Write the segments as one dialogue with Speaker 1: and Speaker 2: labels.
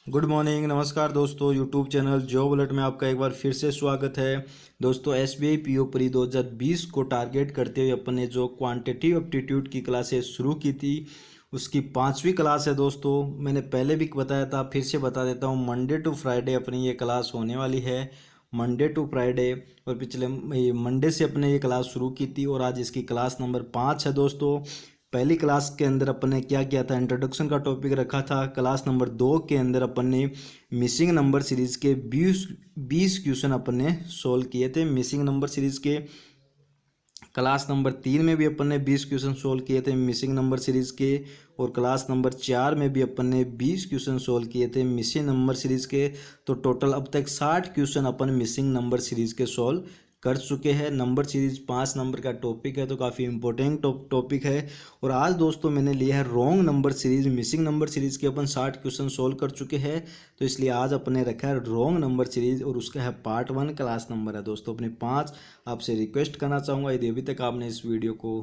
Speaker 1: Good morning, नमस्कार दोस्तों। YouTube channel job alert में आपका एक बार फिर से स्वागत है। दोस्तों एसबीआई पीओ प्री 2020 को टारगेट करते हुए अपन ने जो क्वांटिटेटिव एप्टीट्यूड की क्लासेस शुरू की थी उसकी 5वीं क्लास है। दोस्तों मैंने पहले भी बताया था, फिर से बता देता हूँ, मंडे टू फ्राइडे अपनी ये क्लास होने वाली है। मंडे टू फ्राइडे, और पिछले मंडे से अपने ये क्लास शुरू की थी और आज इसकी क्लास नंबर 5 है। दोस्तों पहली क्लास के अंदर अपन ने क्या किया था, इंट्रोडक्शन का टॉपिक रखा था। क्लास नंबर 2 के अंदर अपन ने मिसिंग नंबर सीरीज के 20 क्वेश्चन अपन ने सोल्व किए थे। मिसिंग नंबर सीरीज के क्लास नंबर 3 में भी अपन ने 20 क्वेश्चन सोल्व किए थे मिसिंग नंबर सीरीज के, और क्लास नंबर 4 में भी अपन ने 20 क्वेश्चन सोल्व किए थे मिसिंग नंबर सीरीज के। तो टोटल अब तक 60 क्वेश्चन अपन मिसिंग नंबर सीरीज के सोल्व कर चुके हैं। नंबर सीरीज 5 नंबर का टॉपिक है, तो काफ़ी इंपॉर्टेंट टॉपिक है। और आज दोस्तों मैंने लिया है wrong number series. Missing number series के अपन 60 क्वेश्चन सोल्व कर चुके हैं, तो इसलिए आज अपने रखा है रॉन्ग नंबर सीरीज, और उसका है पार्ट 1 क्लास नंबर है। दोस्तों अपने 5 आपसे रिक्वेस्ट करना चाहूँगा, यदि अभी तक आपने इस वीडियो को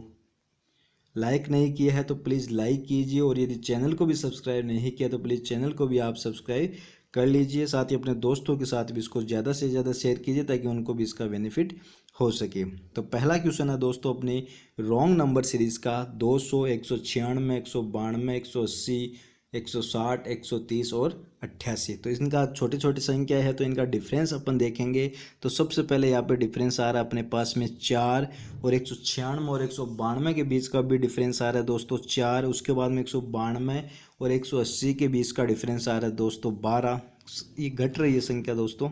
Speaker 1: लाइक नहीं किया है तो प्लीज़ लाइक कीजिए, और यदि चैनल को भी सब्सक्राइब नहीं किया तो प्लीज़ चैनल को भी आप सब्सक्राइब कर लीजिए। साथ ही अपने दोस्तों के साथ भी इसको ज़्यादा से ज़्यादा शेयर कीजिए ताकि उनको भी इसका बेनिफिट हो सके। तो पहला क्वेश्चन है दोस्तों अपनी रॉन्ग नंबर सीरीज़ का 200, 196, 192, 180, 160, 130 और 88। तो इनका छोटी छोटी संख्या है, तो इनका डिफरेंस अपन देखेंगे। तो सबसे पहले यहाँ पे डिफरेंस आ रहा है अपने पास में 4, और 196 और 192 के बीच का भी डिफरेंस आ रहा है दोस्तों 4। उसके बाद में 192 और 180 के बीच का डिफरेंस आ रहा है दोस्तों 12। ये घट रही है संख्या दोस्तों।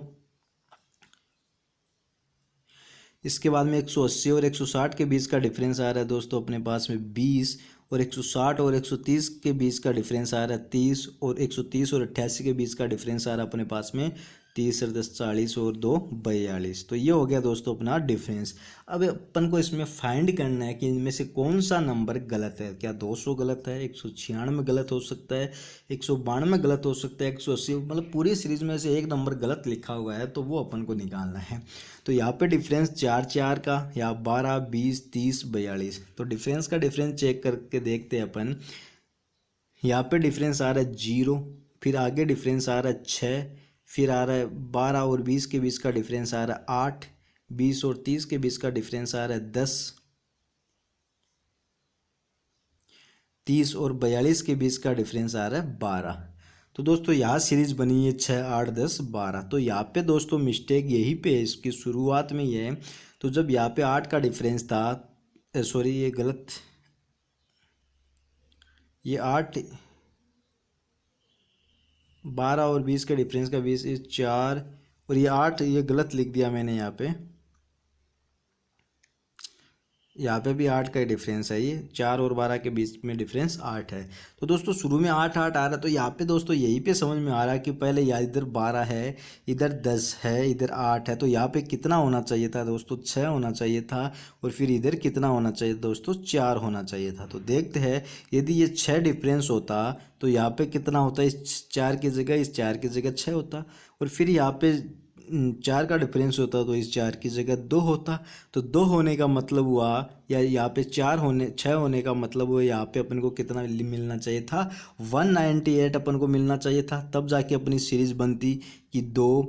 Speaker 1: इसके बाद में 180 और 160 के बीच का डिफरेंस आ रहा है दोस्तों अपने पास में 20, और 160 और 130 के बीच का डिफरेंस आ रहा है 30, और 130 और 88 के बीच का डिफरेंस आ रहा है अपने पास में 30 और 10 40 और 2 42। तो ये हो गया दोस्तों अपना डिफरेंस। अब अपन को इसमें फाइंड करना है कि इनमें से कौन सा नंबर गलत है। क्या 200 गलत है, 196 गलत हो सकता है, 192 गलत हो सकता है, 180, मतलब पूरी सीरीज में से एक नंबर गलत लिखा हुआ है, तो वो अपन को निकालना है। तो यहाँ पे डिफरेंस 4 4 का, या 12, 20, 30, 42। तो डिफरेंस का डिफरेंस चेक करके देखते हैं अपन। यहाँ पे डिफरेंस आ रहा है 0, फिर आगे डिफरेंस आ रहा है 6, फिर आ रहा है 12 और 20 के बीच का डिफरेंस आ रहा है 8, 20 और 30 के बीच का डिफरेंस आ रहा है 10, 30 और 42 के बीच का डिफरेंस आ रहा है 12। तो दोस्तों यहाँ सीरीज बनी है 6, 8, 10, 12। तो यहाँ पे दोस्तों मिस्टेक यही पे है, इसकी शुरुआत में ये है। तो जब यहाँ पे 8 का डिफरेंस था, सॉरी ये गलत, ये 8, 12 और 20 के डिफरेंस का 20, ये 4 और ये 8, ये गलत लिख दिया मैंने यहाँ पे। यहाँ पे भी 8 का ही डिफरेंस है, ये 4 और 12 के बीच में डिफरेंस 8 है। तो दोस्तों शुरू में 8 8 आ रहा है, तो यहाँ पे दोस्तों यही पे समझ में आ रहा है कि पहले यहाँ इधर 12 है, इधर 10 है, इधर 8 है। तो यहाँ पे कितना होना चाहिए था दोस्तों, 6 होना चाहिए था, और फिर इधर कितना होना चाहिए दोस्तों, 4 होना चाहिए था। तो देखते हैं, यदि ये 6 डिफरेंस होता तो यहाँ पे कितना होता, इस 4 की जगह, इस 4 की जगह 6 होता, और फिर यहाँ पे 4 का डिफरेंस होता तो इस 4 की जगह 2 होता। तो 2 होने का मतलब हुआ, या यहाँ पे 6 होने का मतलब हुआ, यहाँ पे अपन को कितना मिलना चाहिए था, 198 अपन को मिलना चाहिए था। तब जाके अपनी सीरीज बनती कि 2,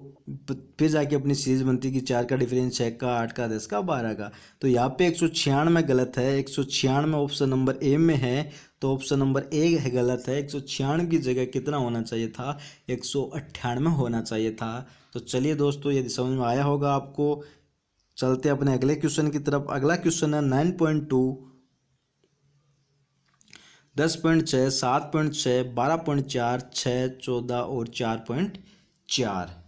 Speaker 1: फिर जाके अपनी सीरीज बनती कि 4 का डिफरेंस 6 का, 8 का, 10 का, 12 का। तो यहाँ पे 196 गलत है, 196 ऑप्शन नंबर ए में है, तो ऑप्शन नंबर ए है गलत है। 196 की जगह कितना होना चाहिए था, 198 होना चाहिए था। तो चलिए दोस्तों, यदि समझ में आया होगा आपको, चलते अपने अगले क्वेश्चन की तरफ। अगला क्वेश्चन है 9.2, 10.6, 7.6, 12.4, 6, 14 और 4.4।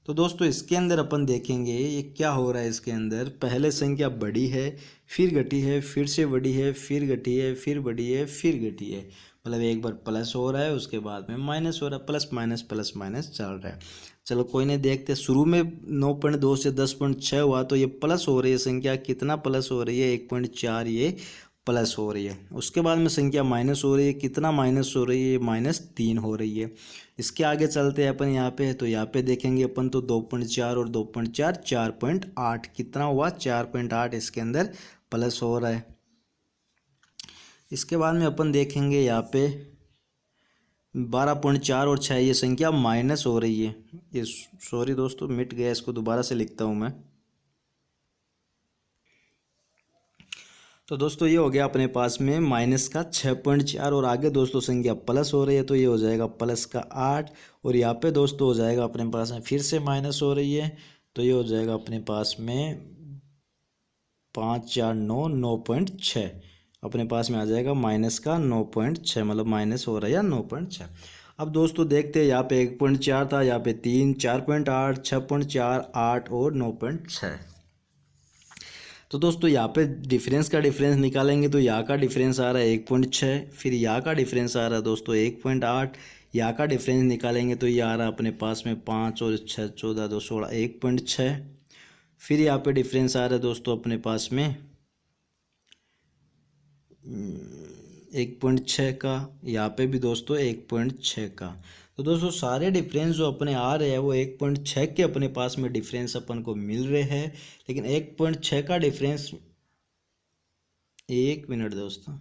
Speaker 1: तो दोस्तों इसके अंदर अपन देखेंगे ये क्या हो रहा है। इसके अंदर पहले संख्या बड़ी है, फिर घटी है, फिर से बड़ी है, फिर घटी है, फिर बड़ी है, फिर घटी है। मतलब एक बार प्लस हो रहा है, उसके बाद में माइनस हो रहा है, प्लस माइनस चल रहा है। चलो कोई नहीं, देखते। शुरू में 9.2 से 10.6 हुआ, तो ये प्लस हो रही है संख्या। कितना प्लस हो रही है, 1.4 ये प्लस हो रही है। उसके बाद में संख्या माइनस हो रही है। कितना माइनस हो रही है, -3 हो रही है। इसके आगे चलते हैं अपन यहाँ पे, तो यहाँ पे देखेंगे अपन तो 2.4 और 2.4, 4.8। कितना हुआ, 4.8 इसके अंदर प्लस हो रहा है। इसके बाद में अपन देखेंगे यहाँ पे 12.4 और 6 ये संख्या माइनस हो रही है। ये सॉरी दोस्तों मिट गया, इसको दोबारा से लिखता हूँ मैं। तो दोस्तों ये हो गया अपने पास में माइनस का 6.4 और आगे दोस्तों संख्या प्लस हो रही है तो ये हो जाएगा प्लस का 8 और यहाँ पे दोस्तों हो जाएगा अपने पास में फिर से माइनस हो रही है तो ये हो जाएगा अपने पास में 5 4 9 9.6 अपने पास में आ जाएगा माइनस का 9.6 मतलब माइनस हो रहा है या 9.6। अब दोस्तों देखते हैं यहाँ पे 1.4 था, यहाँ पे 3 4.8 6.4 8 और 9.6। तो दोस्तों यहाँ पे डिफरेंस का डिफरेंस निकालेंगे तो यहाँ का डिफरेंस आ रहा है 1.6, फिर यहाँ का डिफरेंस आ रहा है दोस्तों 1.8, यहाँ का डिफरेंस निकालेंगे तो ये आ रहा है अपने पास में 5 और 6 14 2 16 1.6। फिर यहाँ पे डिफरेंस आ रहा है दोस्तों अपने पास में 1.6 का, यहाँ पे भी दोस्तों 1.6 का। तो दोस्तों सारे डिफरेंस जो अपने आ रहे हैं वो 1.6 के अपने पास में डिफरेंस अपन को मिल रहे हैं, लेकिन 1.6 का डिफरेंस, एक मिनट दोस्तों।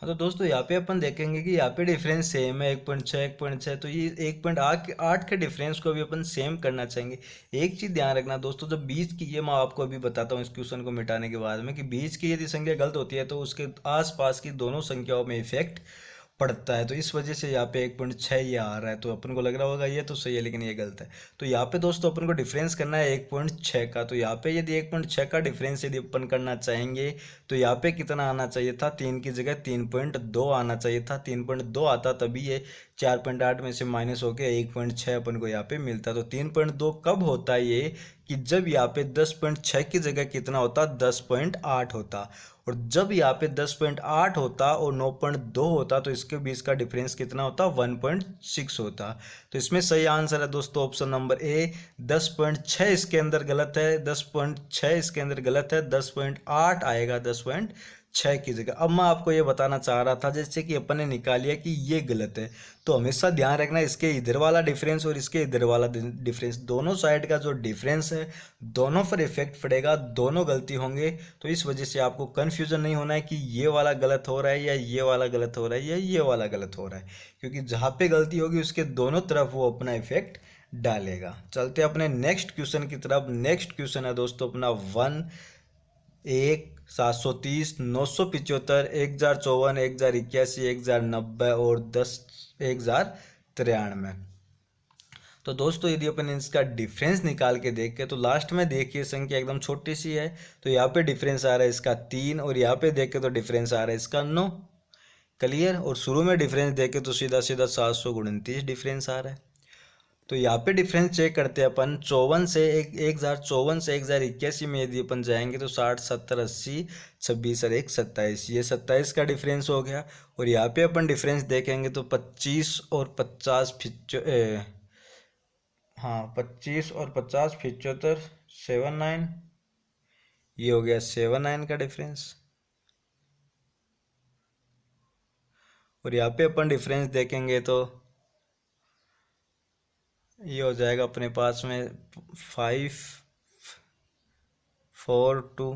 Speaker 1: हाँ तो दोस्तों यहाँ पे अपन देखेंगे कि यहाँ पे डिफरेंस सेम है 1.6 तो ये 1.8 के डिफरेंस को भी अपन सेम करना चाहेंगे। एक चीज़ ध्यान रखना दोस्तों, जब बीच की, ये मैं आपको अभी बताता हूँ इस क्वेश्चन को मिटाने के बाद में, कि बीच की यदि संख्या गलत होती है तो उसके आसपास की दोनों संख्याओं में इफेक्ट पड़ता है। तो इस वजह से यहाँ पे 1.6 ये आ रहा है, तो अपन को लग रहा होगा ये तो सही है लेकिन ये गलत है। तो यहाँ पे दोस्तों अपन को डिफरेंस करना है 1.6 का। तो यहाँ पे यदि 1.6 का डिफरेंस यदि अपन करना चाहेंगे तो यहाँ पे कितना आना चाहिए था, 3 की जगह 3.2 आना चाहिए था। 3.2 आता तभी ये 4.8 में से माइनस होके 1.6 अपन को यहाँ पे मिलता। तो 3.2 कब होता है ये, कि जब यहाँ पे 10.6 की जगह कितना होता, 10.8 होता। और जब यहाँ पे 10.8 होता और 9.2 होता तो इसके बीच का डिफरेंस कितना होता, 1.6 होता। तो इसमें सही आंसर है दोस्तों ऑप्शन नंबर ए। 10.6 इसके अंदर गलत है, 10.6 इसके अंदर गलत है, 10.8 आएगा 10.6 की जगह। अब मैं आपको ये बताना चाह रहा था जैसे कि अपन ने निकाल लिया कि ये गलत है, तो हमेशा ध्यान रखना इसके इधर वाला डिफरेंस और इसके इधर वाला डिफरेंस, दोनों साइड का जो डिफरेंस है दोनों पर इफेक्ट पड़ेगा, दोनों गलती होंगे। तो इस वजह से आपको कन्फ्यूजन नहीं होना है कि ये वाला गलत हो रहा है या ये वाला गलत हो रहा है या ये वाला गलत हो रहा है, क्योंकि जहाँ पे गलती होगी उसके दोनों तरफ वो अपना इफेक्ट डालेगा। चलते अपने नेक्स्ट क्वेश्चन की तरफ। नेक्स्ट क्वेश्चन है दोस्तों अपना 1 730 975 1054 1081 1090 और 1093। तो दोस्तों यदि अपन इसका डिफरेंस निकाल के देखें तो लास्ट में देखिए संख्या एकदम छोटी सी है, तो यहाँ पे डिफरेंस आ रहा है इसका 3 और यहाँ पे देखें तो डिफरेंस आ रहा है इसका 9। क्लियर। और शुरू में डिफरेंस देखें तो सीधा सीधा 729 डिफरेंस आ रहा है। तो यहाँ पे डिफरेंस चेक करते हैं अपन। 54 से 1054 से 1081 में यदि अपन जाएंगे तो 60 70 80 26 और 1 27, ये 27 का डिफरेंस हो गया। और यहाँ पे अपन डिफरेंस देखेंगे तो 25 और 50 हाँ 25 और 50 75 79, ये हो गया 79 का डिफरेंस। और यहाँ पे अपन डिफरेंस देखेंगे तो ये हो जाएगा अपने पास में 5 4 2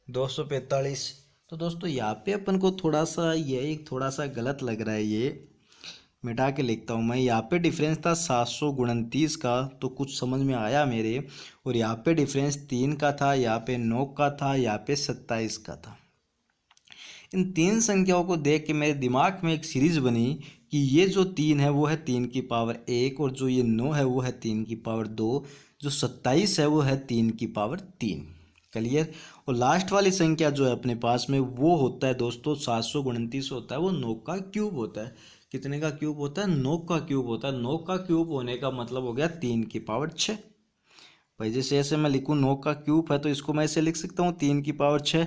Speaker 1: 245। तो दोस्तों यहाँ पे अपन को थोड़ा सा ये एक थोड़ा सा गलत लग रहा है, ये मिटा के लिखता हूँ मैं। यहाँ पे डिफरेंस था 729 का, तो कुछ समझ में आया मेरे। और यहाँ पे डिफरेंस 3 का था, यहाँ पे 9 का था, यहाँ पे 27 का था। इन तीन संख्याओं को देख के मेरे दिमाग में एक सीरीज बनी कि ये जो 3 है वो है 3 की पावर 1 और जो ये 9 है वो है 3 की पावर 2, जो 27 है वो है 3 की पावर 3। क्लियर। और लास्ट वाली संख्या जो है अपने पास में वो होता है दोस्तों 729 होता है, वो 9 का क्यूब होता है। कितने का क्यूब होता है, 9 का क्यूब होता है। 9 का क्यूब होने का मतलब हो गया 3 की पावर 6। भाई जैसे ऐसे मैं लिखूँ 9 का क्यूब है तो इसको मैं ऐसे लिख सकता हूँ 3 की पावर 6।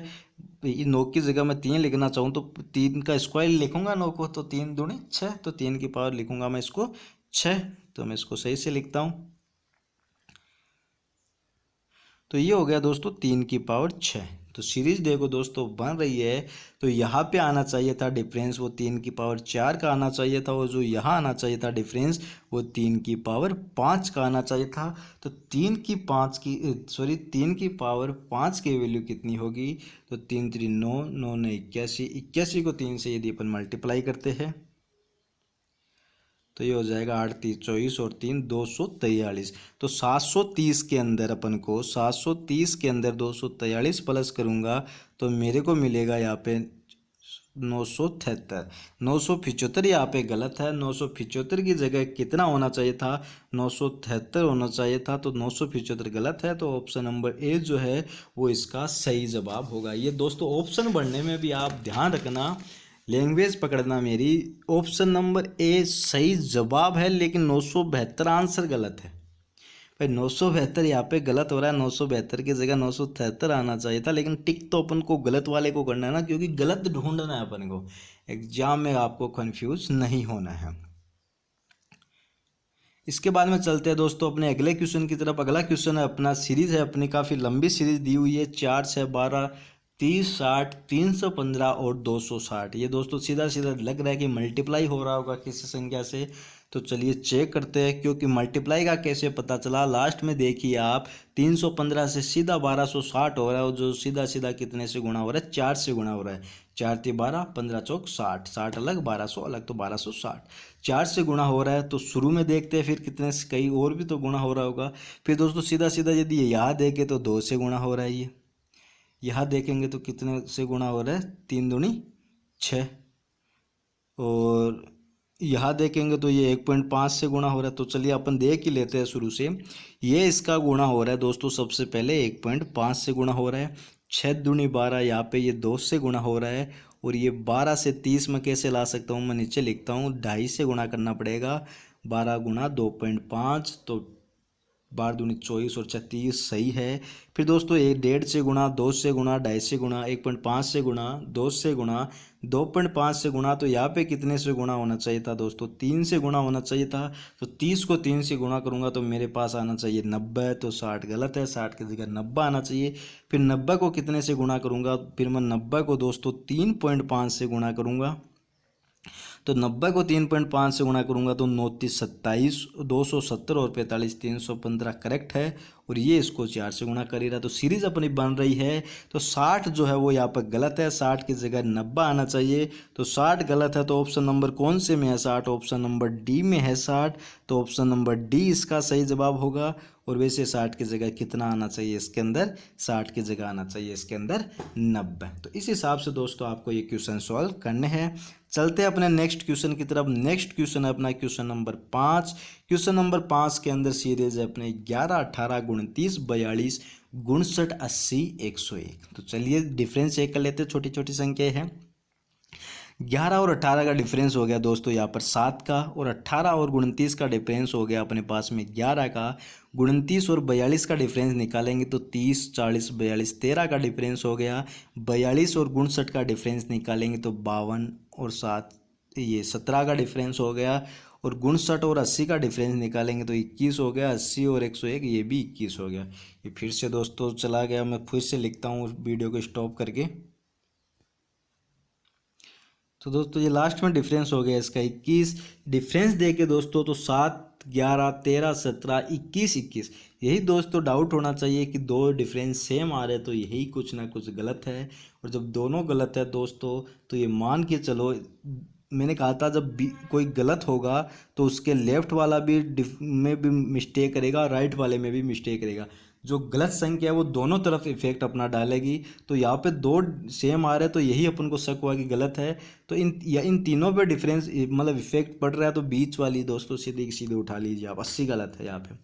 Speaker 1: 9 की जगह मैं 3 लिखना चाहूँ तो 3 का स्क्वायर लिखूंगा 9 को, तो 3 दूनी 6, तो 3 की पावर लिखूंगा मैं इसको 6, तो मैं इसको सही से लिखता हूँ। तो ये हो गया दोस्तों 3 की पावर 6। तो सीरीज देखो दोस्तों बन रही है, तो यहाँ पे आना चाहिए था डिफरेंस वो 3 की पावर 4 का आना चाहिए था, और जो यहाँ आना चाहिए था डिफरेंस वो 3 की पावर 5 का आना चाहिए था। तो 3 की पावर 5 की वैल्यू कितनी होगी? तो 3 3 9, 9 9 81, 81 को 3 से यदि अपन मल्टीप्लाई करते हैं तो ये हो जाएगा 8 3 24 और 3 243। तो 730 के अंदर अपन को 730 के अंदर 243 प्लस करूँगा तो मेरे को मिलेगा यहाँ पे 973। 975 यहाँ पे गलत है, 975 की जगह कितना होना चाहिए था? 973 होना चाहिए था, तो 975 गलत है। तो ऑप्शन नंबर ए जो है वो इसका सही जवाब होगा। ये दोस्तों ऑप्शन बढ़ने में भी आप ध्यान रखना, लैंग्वेज पकड़ना मेरी। ऑप्शन नंबर ए सही जवाब है, लेकिन 972 आंसर गलत है भाई। 972 यहाँ पे गलत हो रहा है, 972 की जगह 973 आना चाहिए था। लेकिन टिक तो अपन को गलत वाले को करना है ना, क्योंकि गलत ढूंढना है अपन को, एग्जाम में आपको कंफ्यूज नहीं होना है। इसके बाद में चलते हैं दोस्तों अपने अगले क्वेश्चन की तरफ। अगला क्वेश्चन है अपना, सीरीज है अपनी, काफ़ी लंबी सीरीज दी हुई है, 4 6 12 30 60 315 और 260। ये दोस्तों सीधा सीधा लग रहा है कि मल्टीप्लाई हो रहा होगा किसी संख्या से। तो चलिए चेक करते हैं, क्योंकि मल्टीप्लाई का कैसे पता चला, लास्ट में देखिए आप 315 से सीधा 1260 हो रहा है, और जो सीधा सीधा कितने से गुणा हो रहा है? 4 से गुणा हो रहा है। 4 3 12, 15 चौक 60, 60 अलग 1200 अलग, तो 1260 4 से गुणा हो रहा है। तो शुरू में देखते हैं फिर कितने से, कई और भी तो गुणा हो रहा होगा। फिर दोस्तों सीधा सीधा यदि यहाँ देखें तो 2 से गुणा हो रहा है, ये यहाँ देखेंगे तो कितने से गुणा हो रहा है? 3 दूनी 6, और यहाँ देखेंगे तो ये 1.5 से गुणा हो रहा है। तो चलिए अपन देख ही लेते हैं शुरू से। ये इसका गुणा हो रहा है दोस्तों, सबसे पहले 1.5 से गुणा हो रहा है। 6 दूनी 12, यहाँ पे ये 2 से गुणा हो रहा है। और ये 12 से 30 में कैसे ला सकता हूँ? मैं नीचे लिखता हूँ, 2.5 से गुणा करना पड़ेगा। 12 गुणा 2.5, तो 12 दूनी 24 और 36 सही है। फिर दोस्तों 1.5 से गुणा, 2 से गुणा, 2.5 से गुणा, 1.5 से गुणा, 2 से गुणा, 2.5 से गुणा, तो यहाँ पे कितने से गुणा होना चाहिए था दोस्तों? 3 से गुणा होना चाहिए था। तो 30 को 3 से गुणा करूँगा तो मेरे पास आना चाहिए 90, तो 60 गलत है, 60 की जगह 90 आना चाहिए। फिर 90 को कितने से गुणा करूँगा? फिर मैं 90 को दोस्तों 3.5 से गुणा करूँगा। तो 90 को 3.5 से गुणा करूंगा तो 9 3 27, 270 और 45 315 करेक्ट है। और ये इसको 4 से गुणा कर ही रहा, तो सीरीज अपनी बन रही है। तो 60 जो है वो यहाँ पर गलत है, 60 की जगह 90 आना चाहिए। तो 60 गलत है, तो ऑप्शन नंबर कौन से में है 60? ऑप्शन नंबर डी में है 60। तो ऑप्शन नंबर डी इसका सही जवाब होगा। और वैसे 60 की जगह कितना आना चाहिए इसके अंदर? 60 की जगह आना चाहिए इसके अंदर 90। तो इस हिसाब से दोस्तों आपको ये क्वेश्चन सॉल्व करने हैं। चलते हैं अपने नेक्स्ट क्वेश्चन की तरफ। नेक्स्ट क्वेश्चन है अपना क्वेश्चन नंबर 5। क्वेश्चन नंबर 5 के अंदर सीरीज है अपने 11 18 29 42 59 80 101। तो चलिए डिफरेंस चेक कर लेते हैं, छोटी छोटी संख्या है। 11 और 18 का डिफरेंस हो गया दोस्तों यहाँ पर 7 का, और 18 और 29 का डिफरेंस हो गया अपने पास में 11 का। 29 और 42 का डिफरेंस निकालेंगे तो 30 40 42 13 का डिफरेंस हो गया। 42 और 59 का डिफरेंस निकालेंगे तो 52 और 7 ये 17 का डिफरेंस हो गया। और 59 और 80 का डिफरेंस निकालेंगे तो 21 हो गया। 80 और 101 ये भी 21 हो गया। ये फिर से दोस्तों चला गया, मैं फिर से लिखता हूँ वीडियो को स्टॉप करके। तो दोस्तों ये लास्ट में डिफरेंस हो गया इसका 21। डिफरेंस दे के दोस्तों तो 7 11 13 17 21 21, यही दोस्तों डाउट होना चाहिए कि दो डिफरेंस सेम आ रहे, तो यही कुछ ना कुछ गलत है। और जब दोनों गलत है दोस्तों तो ये मान के चलो, मैंने कहा था जब कोई गलत होगा तो उसके लेफ्ट वाला भी में भी मिस्टेक करेगा, राइट वाले में भी मिस्टेक करेगा। जो गलत संख्या है वो दोनों तरफ इफेक्ट अपना डालेगी। तो यहाँ पे दो सेम आ रहे हैं तो यही अपन को शक हुआ कि गलत है। तो इन तीनों पे डिफरेंस मतलब इफेक्ट पड़ रहा है, तो बीच वाली दोस्तों सीधे सीधे उठा लीजिए आप, 80 गलत है यहाँ पे।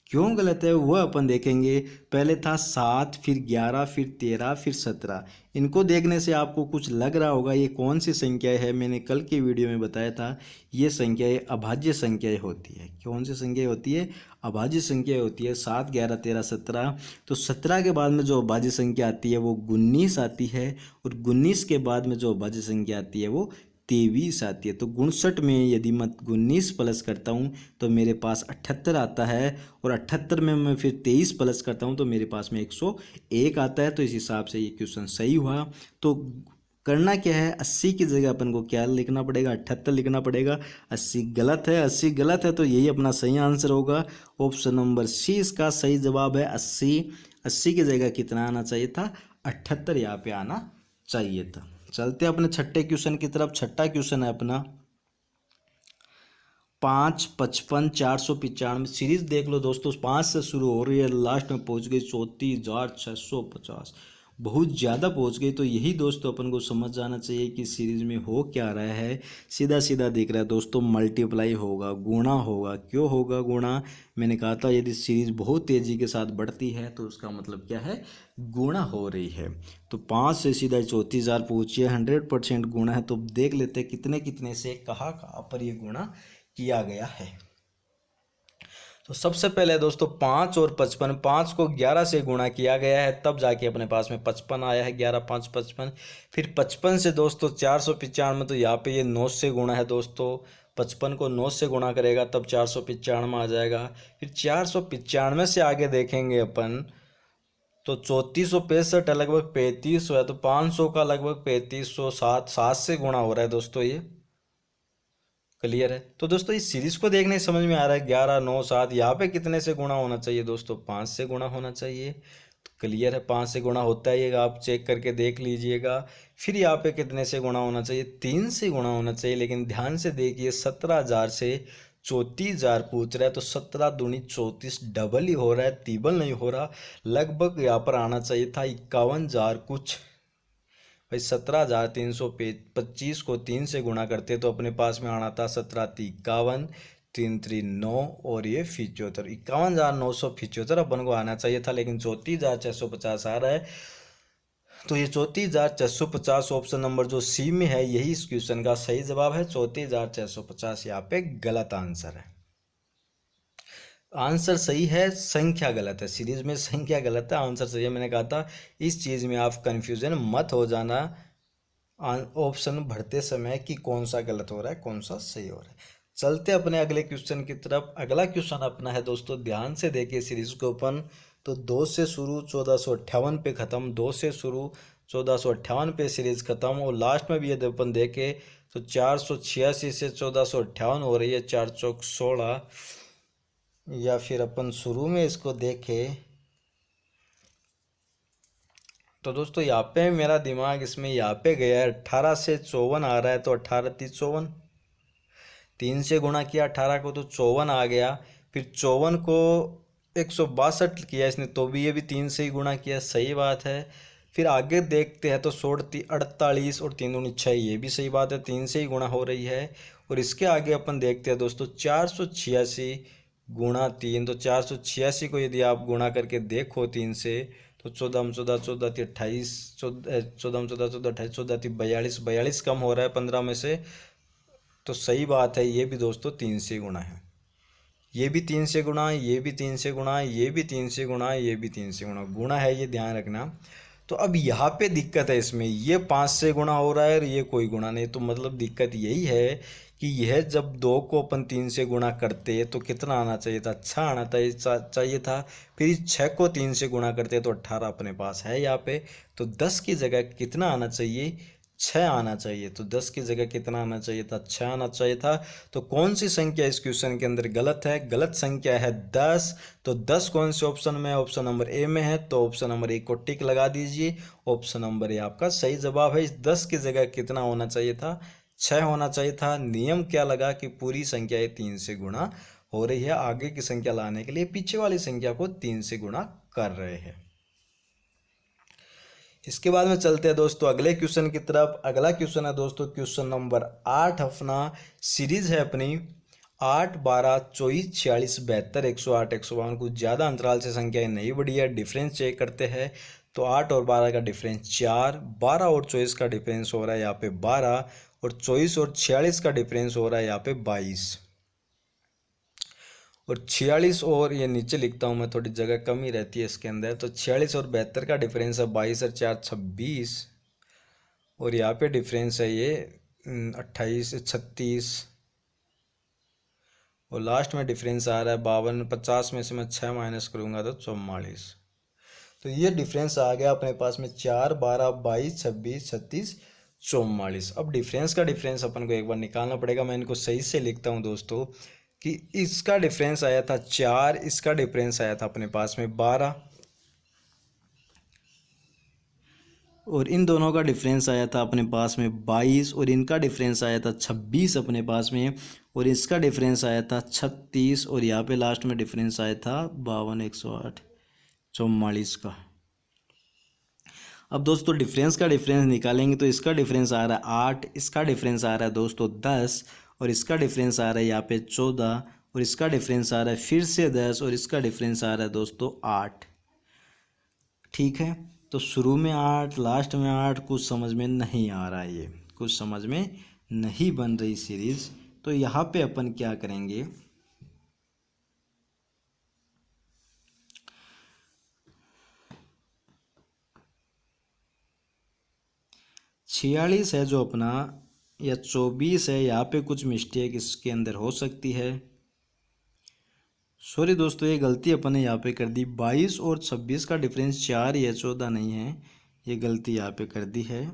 Speaker 1: क्यों गलत है वह अपन देखेंगे। पहले था 7, फिर 11, फिर 13, फिर 17। इनको देखने से आपको कुछ लग रहा होगा ये कौन सी संख्या है। मैंने कल की वीडियो में बताया था ये संख्याएं अभाज्य संख्याएं होती है। कौन सी संख्या होती है? अभाज्य संख्या होती है। 7 11 13 17। तो 17 के बाद में जो अभाज्य संख्या आती है वो 19 आती है, और 19 के बाद में जो अभाज्य संख्या आती है वो 23 आती है। तो 59 में यदि मैं 19 प्लस करता हूँ तो मेरे पास 78 आता है, और 78 में मैं फिर 23 प्लस करता हूँ तो मेरे पास में 101 आता है। तो इस हिसाब से ये क्वेश्चन सही हुआ। तो करना क्या है, 80 की जगह अपन को क्या लिखना पड़ेगा, 78 लिखना पड़ेगा। 80 गलत है, 80 गलत है, तो यही अपना सही आंसर होगा। ऑप्शन नंबर सी इसका सही जवाब है 80। 80 की जगह कितना आना चाहिए था, 78 यहाँ पे आना चाहिए था। चलते हैं अपने छठे क्वेश्चन की तरफ। छठा क्वेश्चन है अपना 5, 55, 495 सीरीज देख लो दोस्तों। 5 से शुरू हो रही है, लास्ट में पहुंच गई 34,650, बहुत ज़्यादा पहुंच गई। तो यही दोस्तों अपन को समझ जाना चाहिए कि सीरीज में हो क्या रहा है। सीधा सीधा देख रहा है दोस्तों, मल्टीप्लाई होगा, गुणा होगा। क्यों होगा गुणा, मैंने कहा था यदि सीरीज बहुत तेज़ी के साथ बढ़ती है तो उसका मतलब क्या है, गुणा हो रही है। तो 5 से सीधा 34,000 पहुंची है, 100% गुणा है। तो देख लेते हैं कितने कितने से कहाँ कहाँ पर ये गुणा किया गया है। तो सबसे पहले दोस्तों 5 और 55, 5 को 11 से गुणा किया गया है, तब जाके अपने पास में 55 आया है। 11 5 55। फिर 55 से दोस्तों 495, तो यहाँ पे ये 9 से गुणा है दोस्तों। 55 को 9 से गुणा करेगा तब 495 आ जाएगा। फिर 495 से आगे देखेंगे अपन तो 3465 है, लगभग 3500 है। तो 500 का लगभग 3500, 7 से गुणा हो रहा है दोस्तों ये। क्लियर है। तो दोस्तों इस सीरीज को देखने समझ में आ रहा है 11 9 7, यहाँ पे कितने से गुणा होना चाहिए दोस्तों, 5 से गुणा होना चाहिए। तो क्लियर है, 5 से गुणा होता है, ये आप चेक करके देख लीजिएगा। फिर यहाँ पे कितने से गुणा होना चाहिए, 3 से गुणा होना चाहिए। लेकिन ध्यान से देखिए 17,000 से 34,000 पूछ रहा है, तो 17 दूनी 34 डबल ही हो रहा है, तिबल नहीं हो रहा। लगभग यहाँ पर आना चाहिए था 51,000 कुछ। भाई 17,325 को 3 से गुणा करते तो अपने पास में आना था 17,51, 3 3 9 और ये 75, 51,975 अपन को आना चाहिए था। लेकिन 34,650 आ रहा है। तो ये 34,650 ऑप्शन नंबर जो सी में है यही इस क्वेश्चन का सही जवाब है। 34,650 यहाँ पे गलत आंसर है। आंसर सही है, संख्या गलत है। सीरीज में संख्या गलत है, आंसर सही है। मैंने कहा था इस चीज़ में आप कंफ्यूजन मत हो जाना ऑप्शन भरते समय कि कौन सा गलत हो रहा है कौन सा सही हो रहा है। चलते अपने अगले क्वेश्चन की तरफ। अगला क्वेश्चन अपना है दोस्तों, ध्यान से देखिए सीरीज को अपन। तो 2 से शुरू 1458 पे ख़त्म, 2 से शुरू 1458 पे सीरीज ख़त्म। और लास्ट में भी यदि अपन देखें तो 486 से 1458 हो रही है, 4 चौक 16। या फिर अपन शुरू में इसको देखें तो दोस्तों यहाँ पे मेरा दिमाग इसमें यहाँ पे गया है, 18 से 54 आ रहा है। तो 18 3 54, 3 से गुणा किया 18 को तो 54 आ गया। फिर 54 को 162 किया इसने, तो भी ये भी 3 से ही गुणा किया, सही बात है। फिर आगे देखते हैं तो 48 और 3 दूनी 6, ये भी सही बात है, 3 से ही गुणा हो रही है। और इसके आगे अपन देखते हैं दोस्तों 486 गुणा 3, तो 486 को यदि आप गुणा करके देखो 3 से तो 14 14 14 28, 14 14 14 28, 14 42, 42 कम हो रहा है 15 में से। तो सही बात है, ये भी दोस्तों 3 से गुणा है। ये भी 3 से गुणा, ये भी 3 से गुणा, ये भी 3 से गुणा, ये भी 3 से गुणा, गुणा है, ये ध्यान रखना। तो अब यहाँ पे दिक्कत है इसमें, ये 5 से गुणा हो रहा है और ये कोई गुणा नहीं। तो मतलब दिक्कत यही है कि यह जब 2 को अपन 3 से गुणा करते तो कितना आना चाहिए था, 6 आना चाहिए था। फिर 6 को 3 से गुणा करते तो 18 अपने पास है यहाँ पे। तो 10 की जगह कितना आना चाहिए, 6 आना चाहिए। तो 10 की जगह कितना आना चाहिए था, 6 आना चाहिए था। तो कौन सी संख्या इस क्वेश्चन के अंदर गलत है, गलत संख्या है 10। तो 10 कौन से ऑप्शन में है, ऑप्शन नंबर ए में है। तो ऑप्शन नंबर ए को टिक लगा दीजिए, ऑप्शन नंबर ए आपका सही जवाब है। इस 10 की जगह कितना होना चाहिए था, 6 होना चाहिए था। नियम क्या लगा कि पूरी संख्या ये 3 से गुणा हो रही है, आगे की संख्या लाने के लिए पीछे वाली संख्या को 3 से गुणा कर रहे हैं। इसके बाद में चलते हैं दोस्तों अगले क्वेश्चन की तरफ। अगला क्वेश्चन है दोस्तों क्वेश्चन नंबर 8 अपना। सीरीज है अपनी 8 12 24 46 72 108 152। कुछ ज़्यादा अंतराल से संख्याएं नहीं बढ़ी है। डिफरेंस चेक करते हैं तो 8 और 12 का डिफरेंस 4, 12 और 24 का डिफरेंस हो रहा है यहाँ पे 12, और 24 और 46 का डिफरेंस हो रहा है यहाँ पे 22, और 46 और ये नीचे लिखता हूँ मैं, थोड़ी जगह कम ही रहती है इसके अंदर। तो 46 और 72 का डिफरेंस है 22 और 4 26, और यहाँ पे डिफरेंस है ये 28, 36 और लास्ट में डिफरेंस आ रहा है 52। 50 में से मैं 6 माइनस करूँगा तो 44। तो ये डिफरेंस आ गया अपने पास में 4, 12, 22, 26, 36, 44। अब डिफरेंस का डिफरेंस अपन को एक बार निकालना पड़ेगा। मैं इनको सही से लिखता हूँ दोस्तों कि इसका डिफरेंस आया था 4, इसका डिफरेंस आया था अपने पास में 12 और इन दोनों का डिफरेंस आया था अपने पास में 22 और इनका डिफरेंस आया था 26 अपने पास में और इसका डिफरेंस आया था 36 और यहाँ पे लास्ट में डिफरेंस आया था 52, 108, 44 का। अब दोस्तों डिफरेंस का डिफरेंस निकालेंगे तो इसका डिफरेंस आ रहा है 8, इसका डिफरेंस आ रहा है दोस्तों 10 और इसका डिफरेंस आ रहा है यहाँ पे 14 और इसका डिफरेंस आ रहा है फिर से 10 और इसका डिफरेंस आ रहा है दोस्तों 8। ठीक है, तो शुरू में 8, लास्ट में 8, कुछ समझ में नहीं आ रहा है, ये कुछ समझ में नहीं बन रही सीरीज। तो यहाँ पे अपन क्या करेंगे, छियालीस है जो अपना या 24 है, यहाँ पे कुछ मिस्टेक इसके अंदर हो सकती है। सॉरी दोस्तों, ये गलती अपन ने यहाँ पे कर दी। 22 और 26 का डिफरेंस 4 ही है, 14 नहीं है। ये गलती यहाँ पे कर दी है,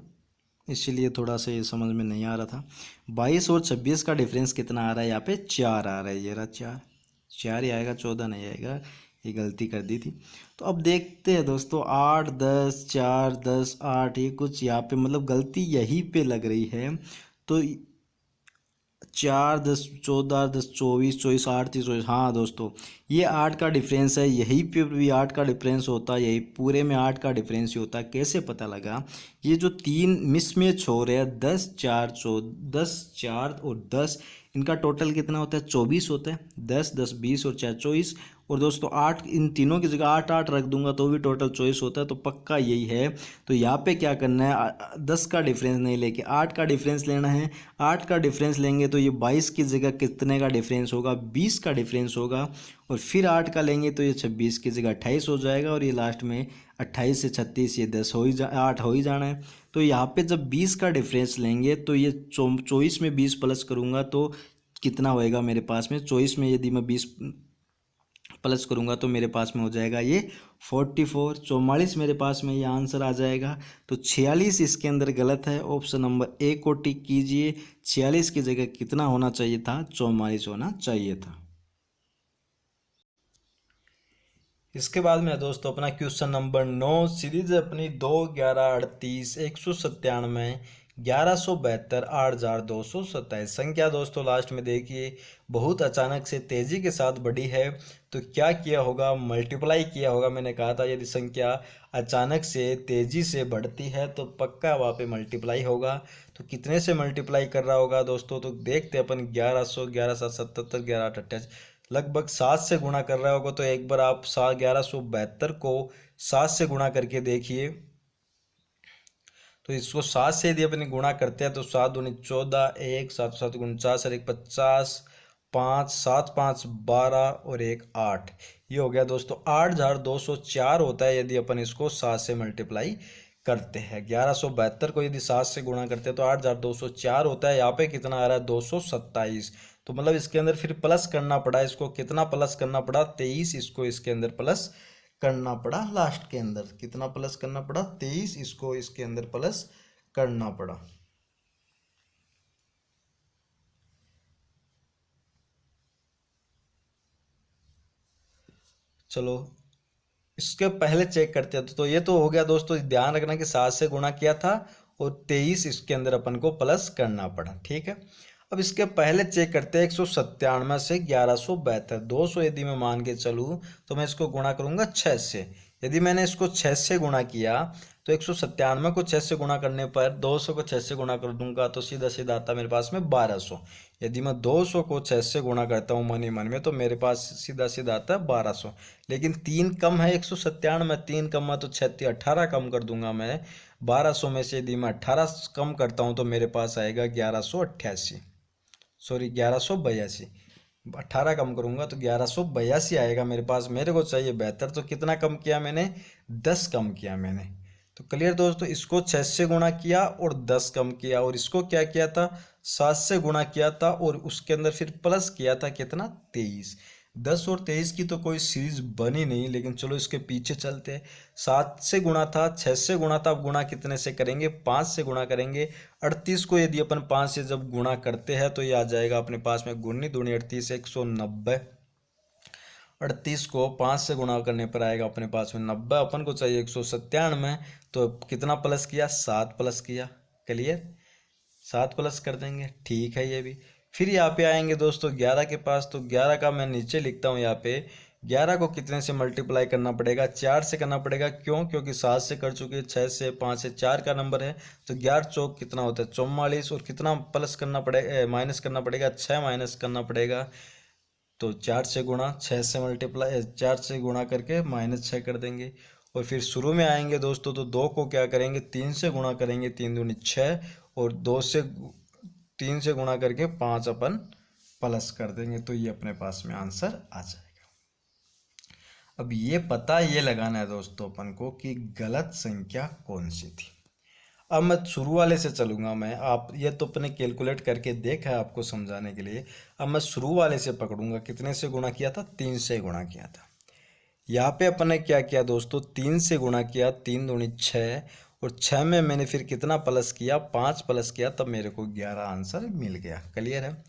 Speaker 1: इसीलिए थोड़ा सा ये समझ में नहीं आ रहा था। 22 और 26 का डिफरेंस कितना आ रहा है, यहाँ पे 4 आ रहा है। ये रहा 4, 4 ही आएगा, 14 नहीं आएगा। ये गलती कर दी थी। तो अब देखते हैं दोस्तों, 8, 10, 4, 10, 8, ये कुछ यहाँ पे मतलब गलती यहीं पे लग रही है। तो 4, 10, 14, 10, 24, 24, 8, 30, 24। हाँ दोस्तों, ये 8 का डिफरेंस है, यहीं पे भी 8 का डिफरेंस होता है, यही पूरे में 8 का डिफरेंस ही होता है। कैसे पता लगा, ये जो 3 मिसमैच हो रहे हैं 10, 4, 14, 10, 4 और 10, इनका टोटल कितना होता है, 24 होता है। 10, 10, 20 और 4, 24। और दोस्तों 8, इन तीनों की जगह 8, 8 रख दूंगा तो भी टोटल 24 होता है। तो पक्का यही है। तो यहाँ पे क्या करना है, 10 का डिफरेंस नहीं लेके 8 का डिफरेंस लेना है। 8 का डिफरेंस लेंगे तो ये 22 की जगह कितने का डिफरेंस होगा, 20 का डिफरेंस होगा। और फिर 8 का लेंगे तो ये 26 की जगह 28 हो जाएगा। और ये लास्ट में 28 से 36, ये 10 हो ही 8 हो ही जाना है। तो यहाँ पे जब 20 का डिफरेंस लेंगे तो ये 24 में 20 प्लस करूँगा तो कितना होएगा मेरे पास में, 24 में यदि मैं 20 प्लस करूँगा तो मेरे पास में हो जाएगा ये 44। 44 मेरे पास में ये आंसर आ जाएगा। तो 46 इसके अंदर गलत है, ऑप्शन नंबर ए को टिक कीजिए। 46 की जगह कितना होना चाहिए था, 44 होना चाहिए था। इसके बाद में दोस्तों अपना क्वेश्चन नंबर 9, सीरीज अपनी 2, 11, 38, 197, 1172, 8227। संख्या दोस्तों लास्ट में देखिए बहुत अचानक से तेजी के साथ बढ़ी है। तो क्या किया होगा, मल्टीप्लाई किया होगा। मैंने कहा था यदि संख्या अचानक से तेजी से बढ़ती है तो पक्का वहाँ पे मल्टीप्लाई होगा। तो कितने से मल्टीप्लाई कर रहा होगा दोस्तों, तो देखते अपन 1100, 1177, 1188, लगभग 7 से गुणा कर रहा होगा। तो एक बार आप 1172 को 7 से गुणा करके देखिए। तो इसको 7 से यदि अपने गुणा करते हैं तो 7 दूनी 14, 1, 7, 7 49 और 1, 50, 5, 7, 5, 12 और 1, 8। ये हो गया दोस्तों 8204 होता है यदि अपन इसको 7 से मल्टीप्लाई करते हैं। 1172 को यदि 7 से गुणा करते हैं तो 8204 होता है। यहाँ पे कितना आ रहा है, 227। तो मतलब इसके अंदर फिर प्लस करना पड़ा, इसको कितना प्लस करना पड़ा, 23 इसको इसके अंदर प्लस करना पड़ा। लास्ट के अंदर कितना प्लस करना पड़ा, 23 इसको इसके अंदर प्लस करना पड़ा। चलो इसके पहले चेक करते हैं। तो ये तो हो गया दोस्तों, ध्यान रखना कि 7 से गुणा किया था और 23 इसके अंदर अपन को प्लस करना पड़ा। ठीक है, अब इसके पहले चेक करते हैं 197 से 1172। 200 यदि मैं मान के चलूँ तो मैं इसको गुणा करूँगा 6 से। यदि मैंने इसको 6 से गुणा किया तो 197 को 6 से गुणा करने पर 200 को 6 से गुणा कर दूंगा तो सीधा सीधा आता मेरे पास में 1200। यदि मैं 200 को 6 से गुणा करता हूँ मन ही मन में तो मेरे पास सीधा सीधा आता है 1200। लेकिन 3 कम है 197 में, 3 कम है तो 36, 18 कम कर दूंगा मैं। 1200 में से यदि मैं 18 कम करता हूँ तो मेरे पास आएगा 1188, सॉरी 1182। 18 कम करूंगा तो 1182 आएगा मेरे पास। मेरे को चाहिए 72, तो कितना कम किया मैंने, 10 कम किया मैंने। तो क्लियर दोस्तों, इसको 6 से गुणा किया और 10 कम किया, और इसको क्या किया था 7 से गुणा किया था और उसके अंदर फिर प्लस किया था कितना 23। 10 और 23 की तो कोई सीरीज बनी नहीं, लेकिन चलो इसके पीछे चलते हैं। 7 से गुणा था, 6 से गुणा था, अब गुणा कितने से करेंगे 5 से गुणा करेंगे। 38 को यदि अपन 5 से जब गुणा करते हैं तो ये आ जाएगा अपने पास में गुनी दूनी 38 190। 38 को 5 से गुणा करने पर आएगा अपने पास में 90, अपन को चाहिए 197। तो कितना प्लस किया 7 प्लस किया। क्लियर, 7 प्लस कर देंगे, ठीक है ये भी। फिर यहाँ पे आएंगे दोस्तों 11 के पास, तो 11 का मैं नीचे लिखता हूँ यहाँ पे। 11 को कितने से मल्टीप्लाई करना पड़ेगा 4 से करना पड़ेगा, क्यों, क्योंकि 7 से कर चुके, 6 से 5 से 4 का नंबर है, तो 11 चौक कितना होता है 44, और कितना प्लस करना पड़ेगा माइनस करना पड़ेगा 6 माइनस करना पड़ेगा। तो 4 से गुणा, 6 से मल्टीप्लाई 4 से गुणा करके -6 कर देंगे। और फिर शुरू में आएंगे दोस्तों तो 2 को क्या करेंगे 3 से गुणा करेंगे, 3 दूनी 6, और 3 से गुणा करके 5 अपन प्लस कर देंगे, तो ये अपने पास में आंसर आ जाएगा। अब ये लगाना है दोस्तों अपन को कि गलत संख्या कौन सी थी। अब मैं शुरू वाले से चलूंगा, मैं आप ये तो अपने कैलकुलेट करके देखा है आपको समझाने के लिए। अब मैं शुरू वाले से पकड़ूंगा, कितने से गुणा किया था 3 से गुणा किया था। यहाँ पे अपन ने क्या किया दोस्तों 3 से गुणा किया, 3 दूनी 6, और 6 में मैंने फिर कितना प्लस किया 5 प्लस किया, तब मेरे को 11 आंसर मिल गया। क्लियर है।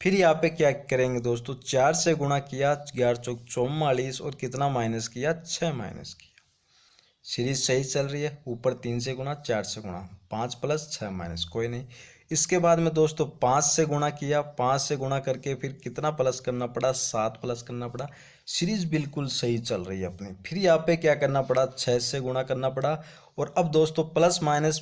Speaker 1: फिर यहाँ पे क्या करेंगे दोस्तों 4 से गुणा किया, 11 चौक 44, और कितना माइनस किया 6 माइनस किया। सीरीज सही चल रही है, ऊपर 3 से गुणा 4 से गुणा 5 प्लस 6 माइनस, कोई नहीं। इसके बाद में दोस्तों 5 से गुणा किया, 5 से गुणा करके फिर कितना प्लस करना पड़ा 7 प्लस करना पड़ा। सीरीज बिल्कुल सही चल रही है अपनी। फिर यहाँ पे क्या करना पड़ा 6 से गुणा करना पड़ा, और अब दोस्तों प्लस माइनस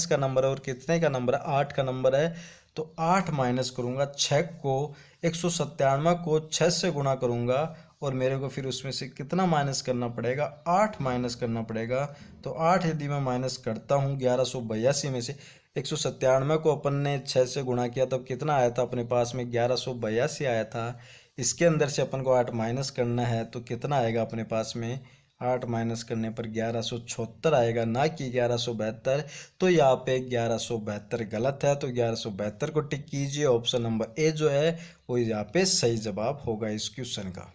Speaker 1: का नंबर है, और कितने का नंबर है 8 का नंबर है, तो 8 माइनस करूँगा 6 को, 197 को 6 से गुणा करूँगा, और मेरे को फिर उसमें से कितना माइनस करना पड़ेगा 8 माइनस करना पड़ेगा। तो 8 यदि मैं माइनस करता हूँ 1182 में से, 197 को अपन ने 6 से गुणा किया तब कितना आया था अपने पास में 1182 आया था। इसके अंदर से अपन को 8 माइनस करना है, तो कितना आएगा अपने पास में 8 माइनस करने पर 1176 आएगा, ना कि 1172। तो यहाँ पे 1172 गलत है, तो 1172 को टिक कीजिए। ऑप्शन नंबर ए जो है वो यहाँ पे सही जवाब होगा इस क्वेश्चन का।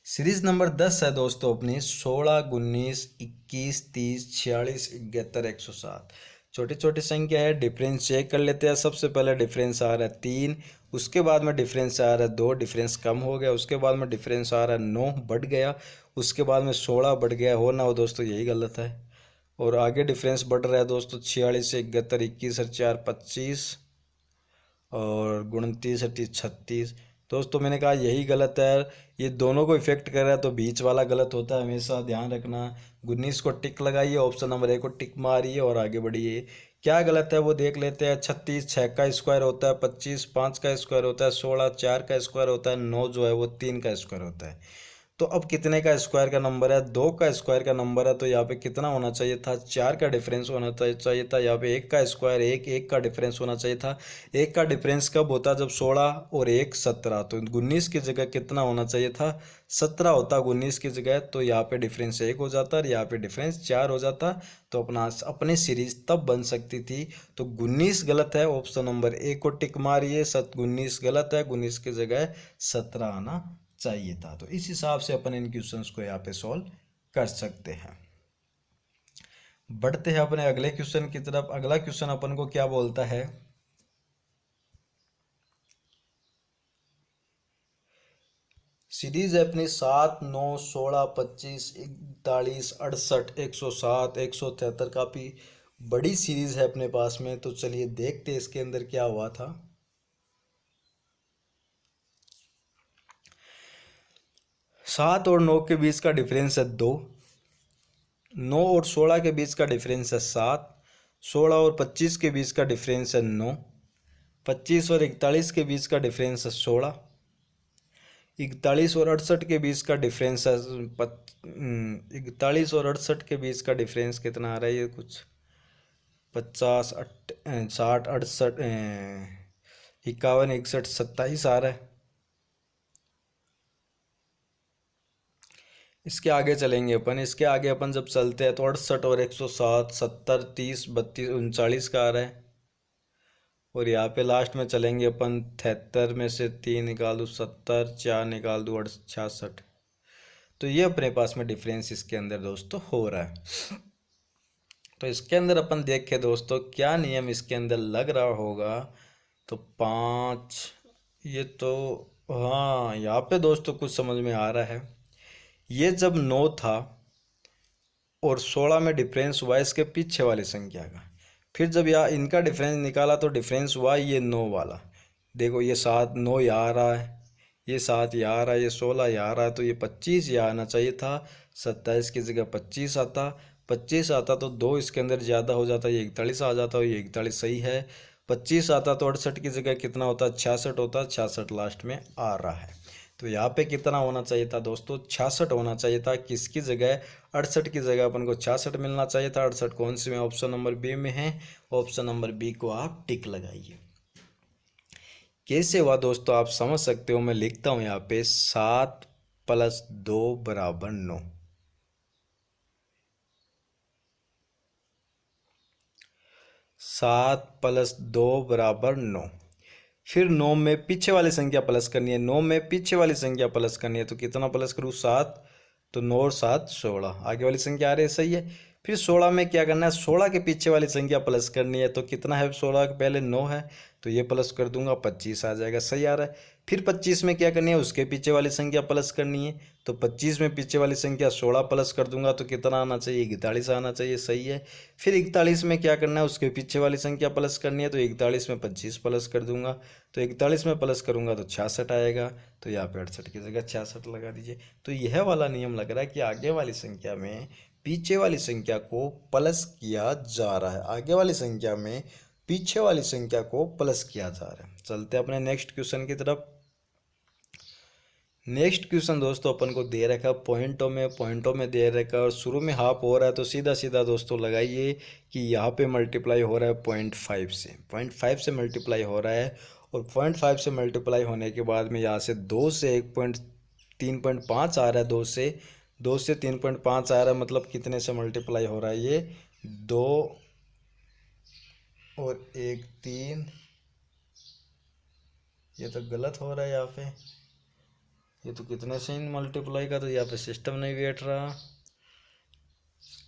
Speaker 1: सीरीज नंबर 10 है दोस्तों अपनी 16, 19, 21, 30, 46, 71, 107। छोटी छोटी संख्या है, डिफरेंस चेक कर लेते हैं। सबसे पहले डिफरेंस आ रहा है 3, उसके बाद में डिफरेंस आ रहा है 2, डिफरेंस कम हो गया। उसके बाद में डिफरेंस आ रहा है 9, बढ़ गया। उसके बाद में 16 बढ़ गया, हो ना हो दोस्तों यही गलत है। और आगे डिफरेंस बढ़ रहा है दोस्तों 46 से 71, 21 और 4 25, और 29 38 36। दोस्तों मैंने कहा यही गलत है, ये दोनों को इफेक्ट कर रहा है, तो बीच वाला गलत होता है, हमेशा ध्यान रखना। 19 को टिक लगाइए, ऑप्शन नंबर ए को टिक मारिए और आगे बढ़िए। क्या गलत है वो देख लेते हैं। 36 6 का स्क्वायर होता है, 25 5 का स्क्वायर होता है, 16 4 का स्क्वायर होता है, 9 जो है वो 3 का स्क्वायर होता है। तो अब कितने का स्क्वायर का नंबर है 2 का स्क्वायर का नंबर है, तो यहाँ पे कितना होना चाहिए था 4 का डिफरेंस होना चाहिए था। यहाँ पे 1 का स्क्वायर 1 का डिफरेंस होना चाहिए था। 1 का डिफरेंस कब होता जब 16 और 1 17, तो 19 की जगह कितना होना चाहिए था 17 होता 19 की जगह, तो यहाँ पे डिफरेंस 1 हो जाता और यहाँ पे डिफरेंस 4 हो जाता। तो अपनी सीरीज तब बन सकती थी। तो 19 गलत है, ऑप्शन नंबर ए को टिक मारिए। 19 गलत है, 19 की जगह 17 आना चाहिए था। तो इस हिसाब से अपन इन क्वेश्चंस को यहाँ पे सॉल्व कर सकते हैं। बढ़ते हैं अपने अगले क्वेश्चन की तरफ। अगला क्वेश्चन अपन को क्या बोलता है, सीरीज है अपनी 7 9 16 25 41 68 107 173। काफी बड़ी सीरीज है अपने पास में, तो चलिए देखते हैं इसके अंदर क्या हुआ था। 7 और 9 के बीच का डिफरेंस है 2, 9 और 16 के बीच का डिफरेंस है 7, 16 और 25 के बीच का डिफरेंस है 9, 25 और 41 के बीच का डिफरेंस है 16, 41 और 68 के बीच का डिफरेंस है 41 और 68 के बीच का डिफरेंस कितना आ रहा है, ये कुछ 50 60 68 51 61 27 आ रहा है। इसके आगे चलेंगे अपन, इसके आगे अपन जब चलते हैं तो 68 और 107, 70, 30, 32, 39 का आ रहा है। और यहाँ पे लास्ट में चलेंगे अपन, 73 में से 3 निकाल दूँ 70, 4 निकाल दूँ 66। तो ये अपने पास में डिफरेंस इसके अंदर दोस्तों हो रहा है। तो इसके अंदर अपन देखें दोस्तों क्या नियम इसके अंदर लग रहा होगा। तो 5, ये तो हाँ यहाँ पे दोस्तों कुछ समझ में आ रहा है। ये जब 9 था और 16 में डिफरेंस हुआ इसके पीछे वाली संख्या का, फिर जब यहाँ इनका डिफरेंस निकाला तो डिफरेंस हुआ ये 9 वाला। देखो ये 7, 9 यहाँ आ रहा है, ये 7 यहाँ आ रहा है, ये 16 यहाँ आ रहा है, तो ये 25 यहाँ आना चाहिए था। 27 की जगह 25 आता, 25 आता तो 2 इसके अंदर ज़्यादा हो जाता, ये 41 आ जाता, ये 41 सही है। 25 आता तो 68 की जगह कितना होता, 66 होता, 66 लास्ट में आ रहा है। तो यहाँ पे कितना होना चाहिए था दोस्तों, 66 होना चाहिए था। किसकी जगह, 68 की जगह अपन को 66 मिलना चाहिए था। 68 कौन सी में, ऑप्शन नंबर बी में है। ऑप्शन नंबर बी को आप टिक लगाइए। कैसे हुआ दोस्तों आप समझ सकते हो, मैं लिखता हूँ यहाँ पे 7 + 2 = 9। 7 + 2 = 9। फिर 9 में पीछे वाली संख्या प्लस करनी है, 9 में पीछे वाली संख्या प्लस करनी है, तो कितना प्लस करूँ, 7, तो 9 और 7 16, आगे वाली संख्या आ रही है, सही है। फिर 16 में क्या करना है, 16 के पीछे वाली संख्या प्लस करनी है, तो कितना है, 16 के पहले 9 है, तो ये प्लस कर दूंगा, 25 आ जाएगा, सही आ रहा है। फिर 25 में क्या करनी है, उसके पीछे वाली संख्या प्लस करनी है, तो 25 में पीछे वाली संख्या 16 प्लस कर दूंगा, तो कितना आना चाहिए, 41 आना चाहिए, सही है। फिर 41 में क्या करना है, उसके पीछे वाली संख्या प्लस करनी है, तो 41 में 25 प्लस कर दूंगा, तो 41 में प्लस करूंगा तो 66 आएगा। तो यहाँ पे 68 की जगह 66 लगा दीजिए। तो यह वाला नियम लग रहा है कि आगे वाली संख्या में पीछे वाली संख्या को प्लस किया जा रहा है, आगे वाली संख्या में पीछे वाली संख्या को प्लस किया जा रहा है। चलते अपने नेक्स्ट क्वेश्चन की तरफ। नेक्स्ट क्वेश्चन दोस्तों अपन को दे रखा है पॉइंटों में दे रखा है, और शुरू में हाफ हो रहा है, तो सीधा सीधा दोस्तों लगाइए कि यहाँ पे मल्टीप्लाई हो रहा है 0.5 से, 0.5 से मल्टीप्लाई हो रहा है। और 0.5 से मल्टीप्लाई होने के बाद में यहाँ से 2 से 3.5 आ रहा है, 2 से 3.5 आ रहा है, मतलब कितने से मल्टीप्लाई हो रहा है, ये 2 और 1 3, ये तो गलत हो रहा है यहाँ पे, ये तो कितने से इन मल्टीप्लाई का, तो यहाँ पे सिस्टम नहीं बैठ रहा।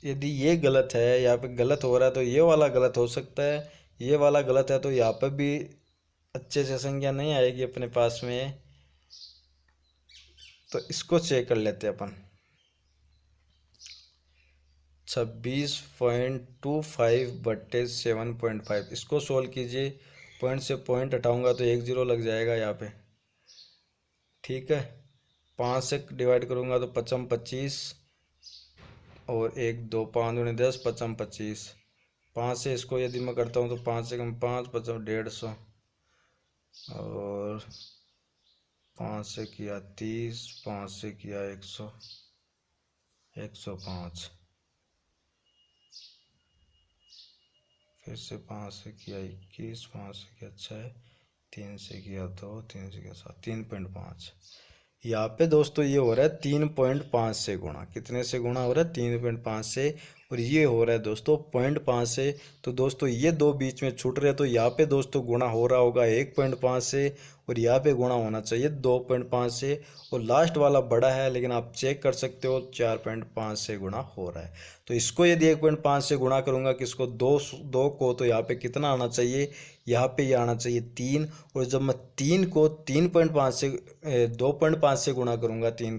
Speaker 1: यदि ये गलत है, यहाँ पे गलत हो रहा है, तो ये वाला गलत हो सकता है, ये वाला गलत है, तो यहाँ पे भी अच्छे से संख्या नहीं आएगी अपने पास में। तो इसको चेक कर लेते हैं अपन। 26.25/7.5, इसको सोल्व कीजिए। पॉइंट से पॉइंट हटाऊंगा तो 1 0 लग जाएगा यहाँ पे, ठीक है। 5 से डिवाइड करूंगा तो 5 25, और 1 2 5 दूनी 10, 5 25। 5 से इसको यदि मैं करता हूँ तो 5 से कम 5, 5 150, और 5 से किया 30, 5 से किया 100, 105। फिर से 5 से किया 21, 5 से किया 6, 3 से किया 2, 3 से किया 7, 3.5। यहाँ पे दोस्तों ये हो रहा है 3.5 से गुणा, कितने से गुणा हो रहा है, 3.5 से, और ये हो रहा है दोस्तों 0.5 से। तो दोस्तों ये दो बीच में छूट रहे हैं, तो यहाँ पे दोस्तों गुणा हो रहा होगा 1.5 से, और यहाँ पे गुणा होना चाहिए 2.5 से, और लास्ट वाला बड़ा है, लेकिन आप चेक कर सकते हो 4.5 से गुणा हो रहा है। तो इसको यदि 1.5 से गुणा करूँगा, किसको, 2 को, तो यहाँ पे कितना आना चाहिए, यहाँ पे ये आना चाहिए 3। और जब मैं 3 को 3.5 से 2.5 से गुणा करूँगा, 3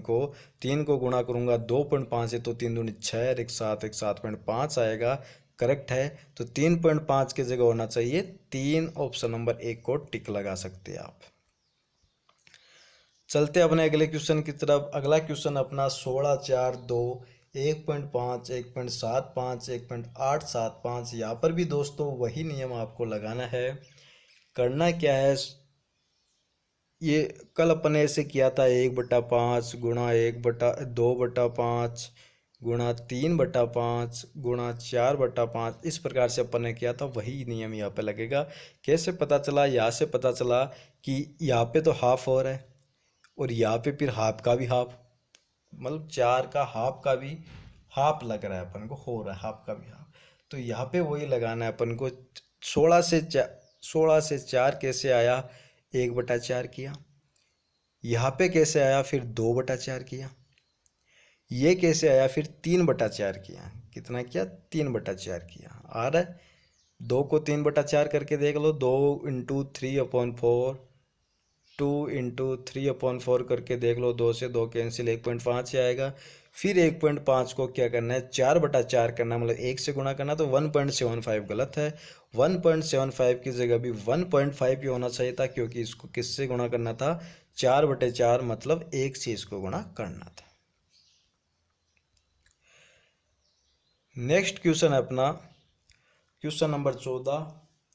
Speaker 1: को गुणा करूँगा 2.5 से, तो 3 दूनी 6, एक 7.5 आएगा, करेक्ट है। तो 3.5 की जगह होना चाहिए 3, ऑप्शन नंबर 1 को टिक लगा सकते हैं आप। चलते अपने अगले क्वेश्चन की तरफ। अगला क्वेश्चन अपना 16 4 2 1.5 1.75 1.875। यहाँ पर भी दोस्तों वही नियम आपको लगाना है। करना क्या है, ये कल अपन ऐसे किया था 1/5 गुणा 2/5 गुणा 3/5 गुणा 4/5, इस प्रकार से अपन ने किया था, वही नियम यहाँ पे लगेगा। कैसे पता चला, यहाँ से पता चला कि यहाँ पे तो हाफ हो रहा है, और यहाँ पे फिर हाफ का भी हाफ, मतलब 4 का हाफ का भी हाफ लग रहा है अपन को, हो रहा है हाफ का भी हाफ। तो यहाँ पे वही लगाना है अपन को। 16 से 4 कैसे आया, 1/4 किया। यहाँ पे कैसे आया, फिर 2/4 किया। ये कैसे आया, फिर 3/4 किया। कितना किया, 3/4 किया। आ रहा है, 2 को 3/4 करके देख लो। 2 × 3/4, 2 × 3/4 करके देख लो। 2 से 2 कैंसिल, 1.5 से आएगा। फिर 1.5 को क्या करना है, 4/4 करना, मतलब 1 से गुणा करना। तो 1.75 गलत है। 1.75 की जगह भी 1.5 ही होना चाहिए था, क्योंकि इसको किससे गुणा करना था, 4/4, मतलब 1 से इसको गुणा करना था। नेक्स्ट क्वेश्चन है अपना क्वेश्चन नंबर 14।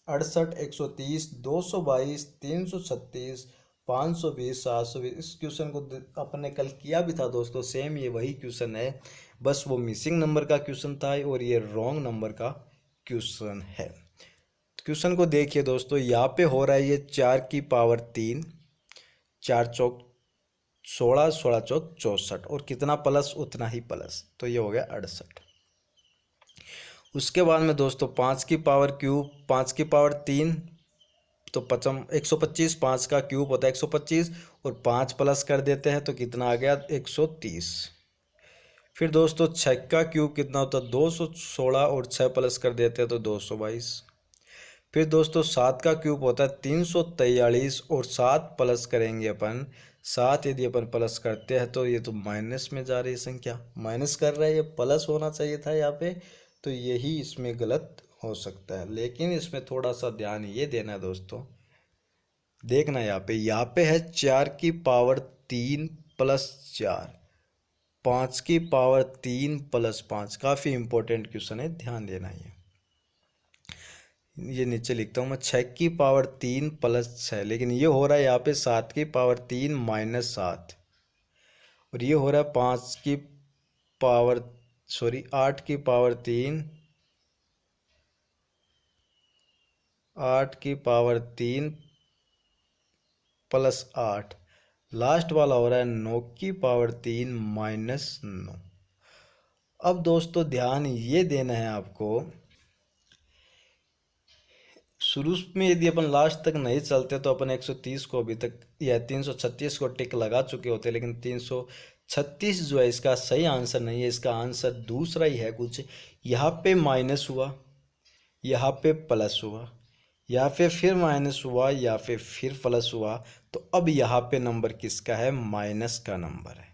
Speaker 1: 68, 130, 222, 336, 520, 720। इस क्वेश्चन को अपने कल किया भी था दोस्तों, सेम ये वही क्वेश्चन है, बस वो मिसिंग नंबर का क्वेश्चन था और ये रॉन्ग नंबर का क्वेश्चन है। क्वेश्चन को देखिए दोस्तों, यहाँ पे हो रहा है ये 4⁻3, 4×4 16, 16×4 64, और कितना प्लस उतना ही प्लस, तो ये हो गया 68। उसके बाद में दोस्तों 5⁻³ 5⁻3, तो 125, 5 का क्यूब होता है 125, और 5 प्लस कर देते हैं तो कितना आ गया, 130। फिर दोस्तों 6 का क्यूब कितना होता है, 216, और 6 प्लस कर देते हैं तो 222। फिर दोस्तों 7 का क्यूब होता है 343, और 7 प्लस करेंगे अपन। 7 यदि अपन प्लस करते हैं तो ये तो माइनस में जा रही है संख्या, माइनस कर रहा है, ये प्लस होना चाहिए था यहाँ पे, तो यही इसमें गलत हो सकता है। लेकिन इसमें थोड़ा सा ध्यान ये देना है दोस्तों, देखना यहाँ पे है 4⁻3 + 4, 5⁻3 + 5। काफ़ी इंपॉर्टेंट क्वेश्चन है, ध्यान देना। ये नीचे लिखता हूँ मैं, 6⁻3 + 6, लेकिन ये हो रहा है यहाँ पे 7⁻3 - 7, और ये हो रहा है 8⁻3 + 8, लास्ट वाला हो रहा है 9⁻3 - 9। अब दोस्तों ध्यान ये देना है आपको, शुरू में यदि अपन लास्ट तक नहीं चलते तो अपन 130 को अभी तक, या 336 को टिक लगा चुके होते, लेकिन 336 जो है इसका सही आंसर नहीं है, इसका आंसर दूसरा ही है कुछ। यहाँ पे माइनस हुआ, यहाँ पे प्लस हुआ, यहाँ पे फिर माइनस हुआ, यहाँ पे फिर प्लस हुआ, तो अब यहाँ पे नंबर किसका है, माइनस का नंबर है।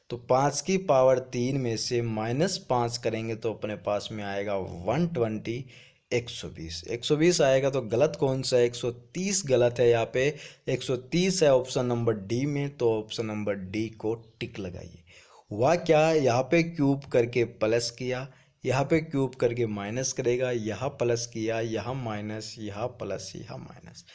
Speaker 1: तो 5⁻3 में से -5 करेंगे तो अपने पास में आएगा 120, 120। 120 आएगा, तो गलत कौन सा है, 130 गलत है यहाँ पे। 130 है ऑप्शन नंबर डी में, तो ऑप्शन नंबर डी को टिक लगाइए। हुआ क्या, यहाँ पे क्यूब करके प्लस किया, यहाँ पे क्यूब करके माइनस करेगा, यहाँ प्लस किया, यहाँ माइनस, यहाँ प्लस, यहाँ माइनस,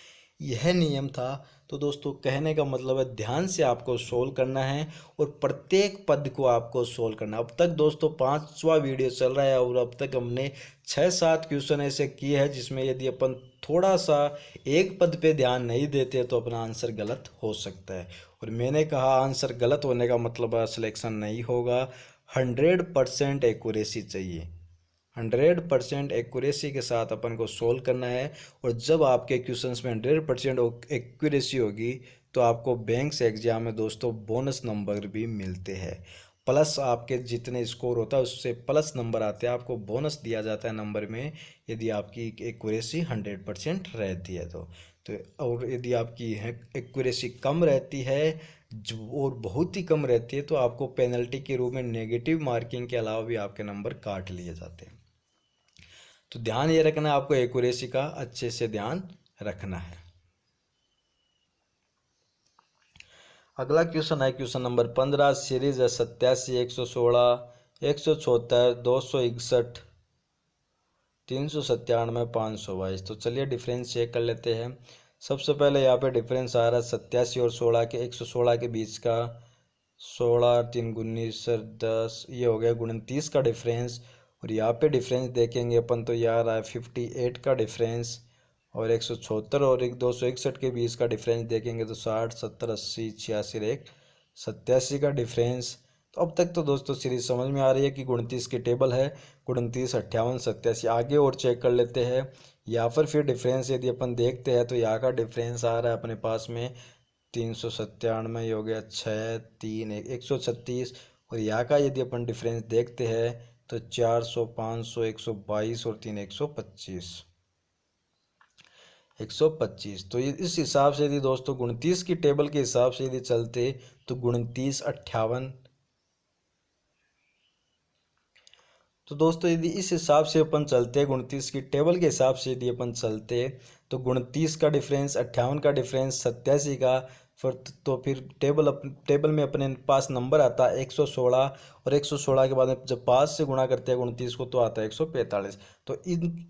Speaker 1: यह नियम था। तो दोस्तों कहने का मतलब है ध्यान से आपको सोल्व करना है, और प्रत्येक पद को आपको सोल्व करना है। अब तक दोस्तों 5वां वीडियो चल रहा है, और अब तक हमने 6-7 क्वेश्चन ऐसे किए हैं जिसमें यदि अपन थोड़ा सा एक पद पे ध्यान नहीं देते तो अपना आंसर गलत हो सकता है। और मैंने कहा आंसर गलत होने का मतलब सिलेक्शन नहीं होगा, 100% एक्यूरेसी चाहिए। 100% एक्यूरेसी के साथ अपन को सोल्व करना है, और जब आपके क्वेश्चंस में 100% एक्यूरेसी होगी तो आपको बैंक से एग्जाम में दोस्तों बोनस नंबर भी मिलते हैं। प्लस आपके जितने स्कोर होता है उससे प्लस नंबर आते हैं, आपको बोनस दिया जाता है नंबर में, यदि आपकी एक्यूरेसी 100% रहती है तो और यदि आपकी एक्यूरेसी कम रहती है और बहुत ही कम रहती है तो आपको पेनल्टी के रूप में नेगेटिव मार्किंग के अलावा भी आपके नंबर काट लिए जाते हैं। तो ध्यान ये रखना है, आपको एक्यूरेसी का अच्छे से ध्यान रखना है। अगला क्वेश्चन है क्वेश्चन नंबर 15। सीरीज है 87, 116, 174, 261, 397, 522। तो चलिए डिफरेंस चेक कर लेते हैं। सबसे पहले यहाँ पे डिफरेंस आ रहा है 87 और 16 के, 116 के बीच का, 16 3 19 10, ये हो गया 29 का डिफरेंस। और यहाँ पे डिफरेंस देखेंगे अपन तो यहाँ रहा है 58 का डिफरेंस, और 176 और 261 के बीच का डिफरेंस देखेंगे तो 60 70 80 86 और 1 87 का डिफरेंस। तो अब तक तो दोस्तों सीरीज समझ में आ रही है कि 29 की टेबल है, 29, 58, 87। आगे और चेक कर लेते हैं। यहाँ पर फिर डिफरेंस यदि अपन देखते हैं तो यहाँ का डिफरेंस आ रहा है अपने पास में 397, हो गया 6, 3, 136। और यहाँ का यदि अपन डिफरेंस देखते हैं तो 400, 500, 122 और 3, 125, 125। तो ये इस हिसाब से यदि दोस्तों 29 की टेबल के हिसाब से यदि चलते तो 29, 58। तो दोस्तों यदि इस हिसाब से अपन चलते 29 की टेबल के हिसाब से यदि अपन चलते तो 29 का डिफरेंस, 58 का डिफरेंस, 87 का, फिर तो फिर टेबल में अपने पास नंबर आता है 116। और 116 के बाद में जब 5 से गुणा करते हैं 29 को तो आता है 145। तो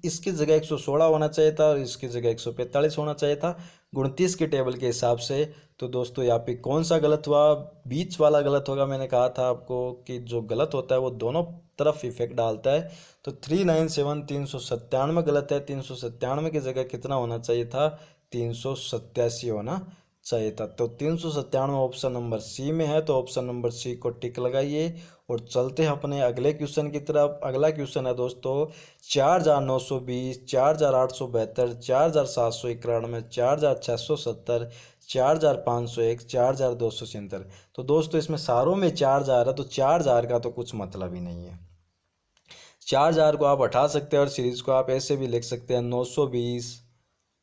Speaker 1: इसकी जगह 116 होना चाहिए था और इसकी जगह 145 होना चाहिए था 29 के टेबल के हिसाब से। तो दोस्तों यहाँ पे कौन सा गलत हुआ? बीच वाला गलत होगा। मैंने कहा था आपको कि जो गलत होता है वो दोनों तरफ इफेक्ट डालता है। तो 397, 397 गलत है। 397 की जगह कितना होना चाहिए था? 387 होना चाहिए था। तो 397 ऑप्शन नंबर सी में है, तो ऑप्शन नंबर सी को टिक लगाइए और चलते हैं अपने अगले क्वेश्चन की तरफ। अगला क्वेश्चन है दोस्तों 4920, 4872, 4791, 4670, 4501, 4276। तो दोस्तों इसमें सारों में 4000 है, तो 4000 का तो कुछ मतलब ही नहीं है। 4000 को आप हटा सकते हैं और सीरीज को आप ऐसे भी लिख सकते हैं 920,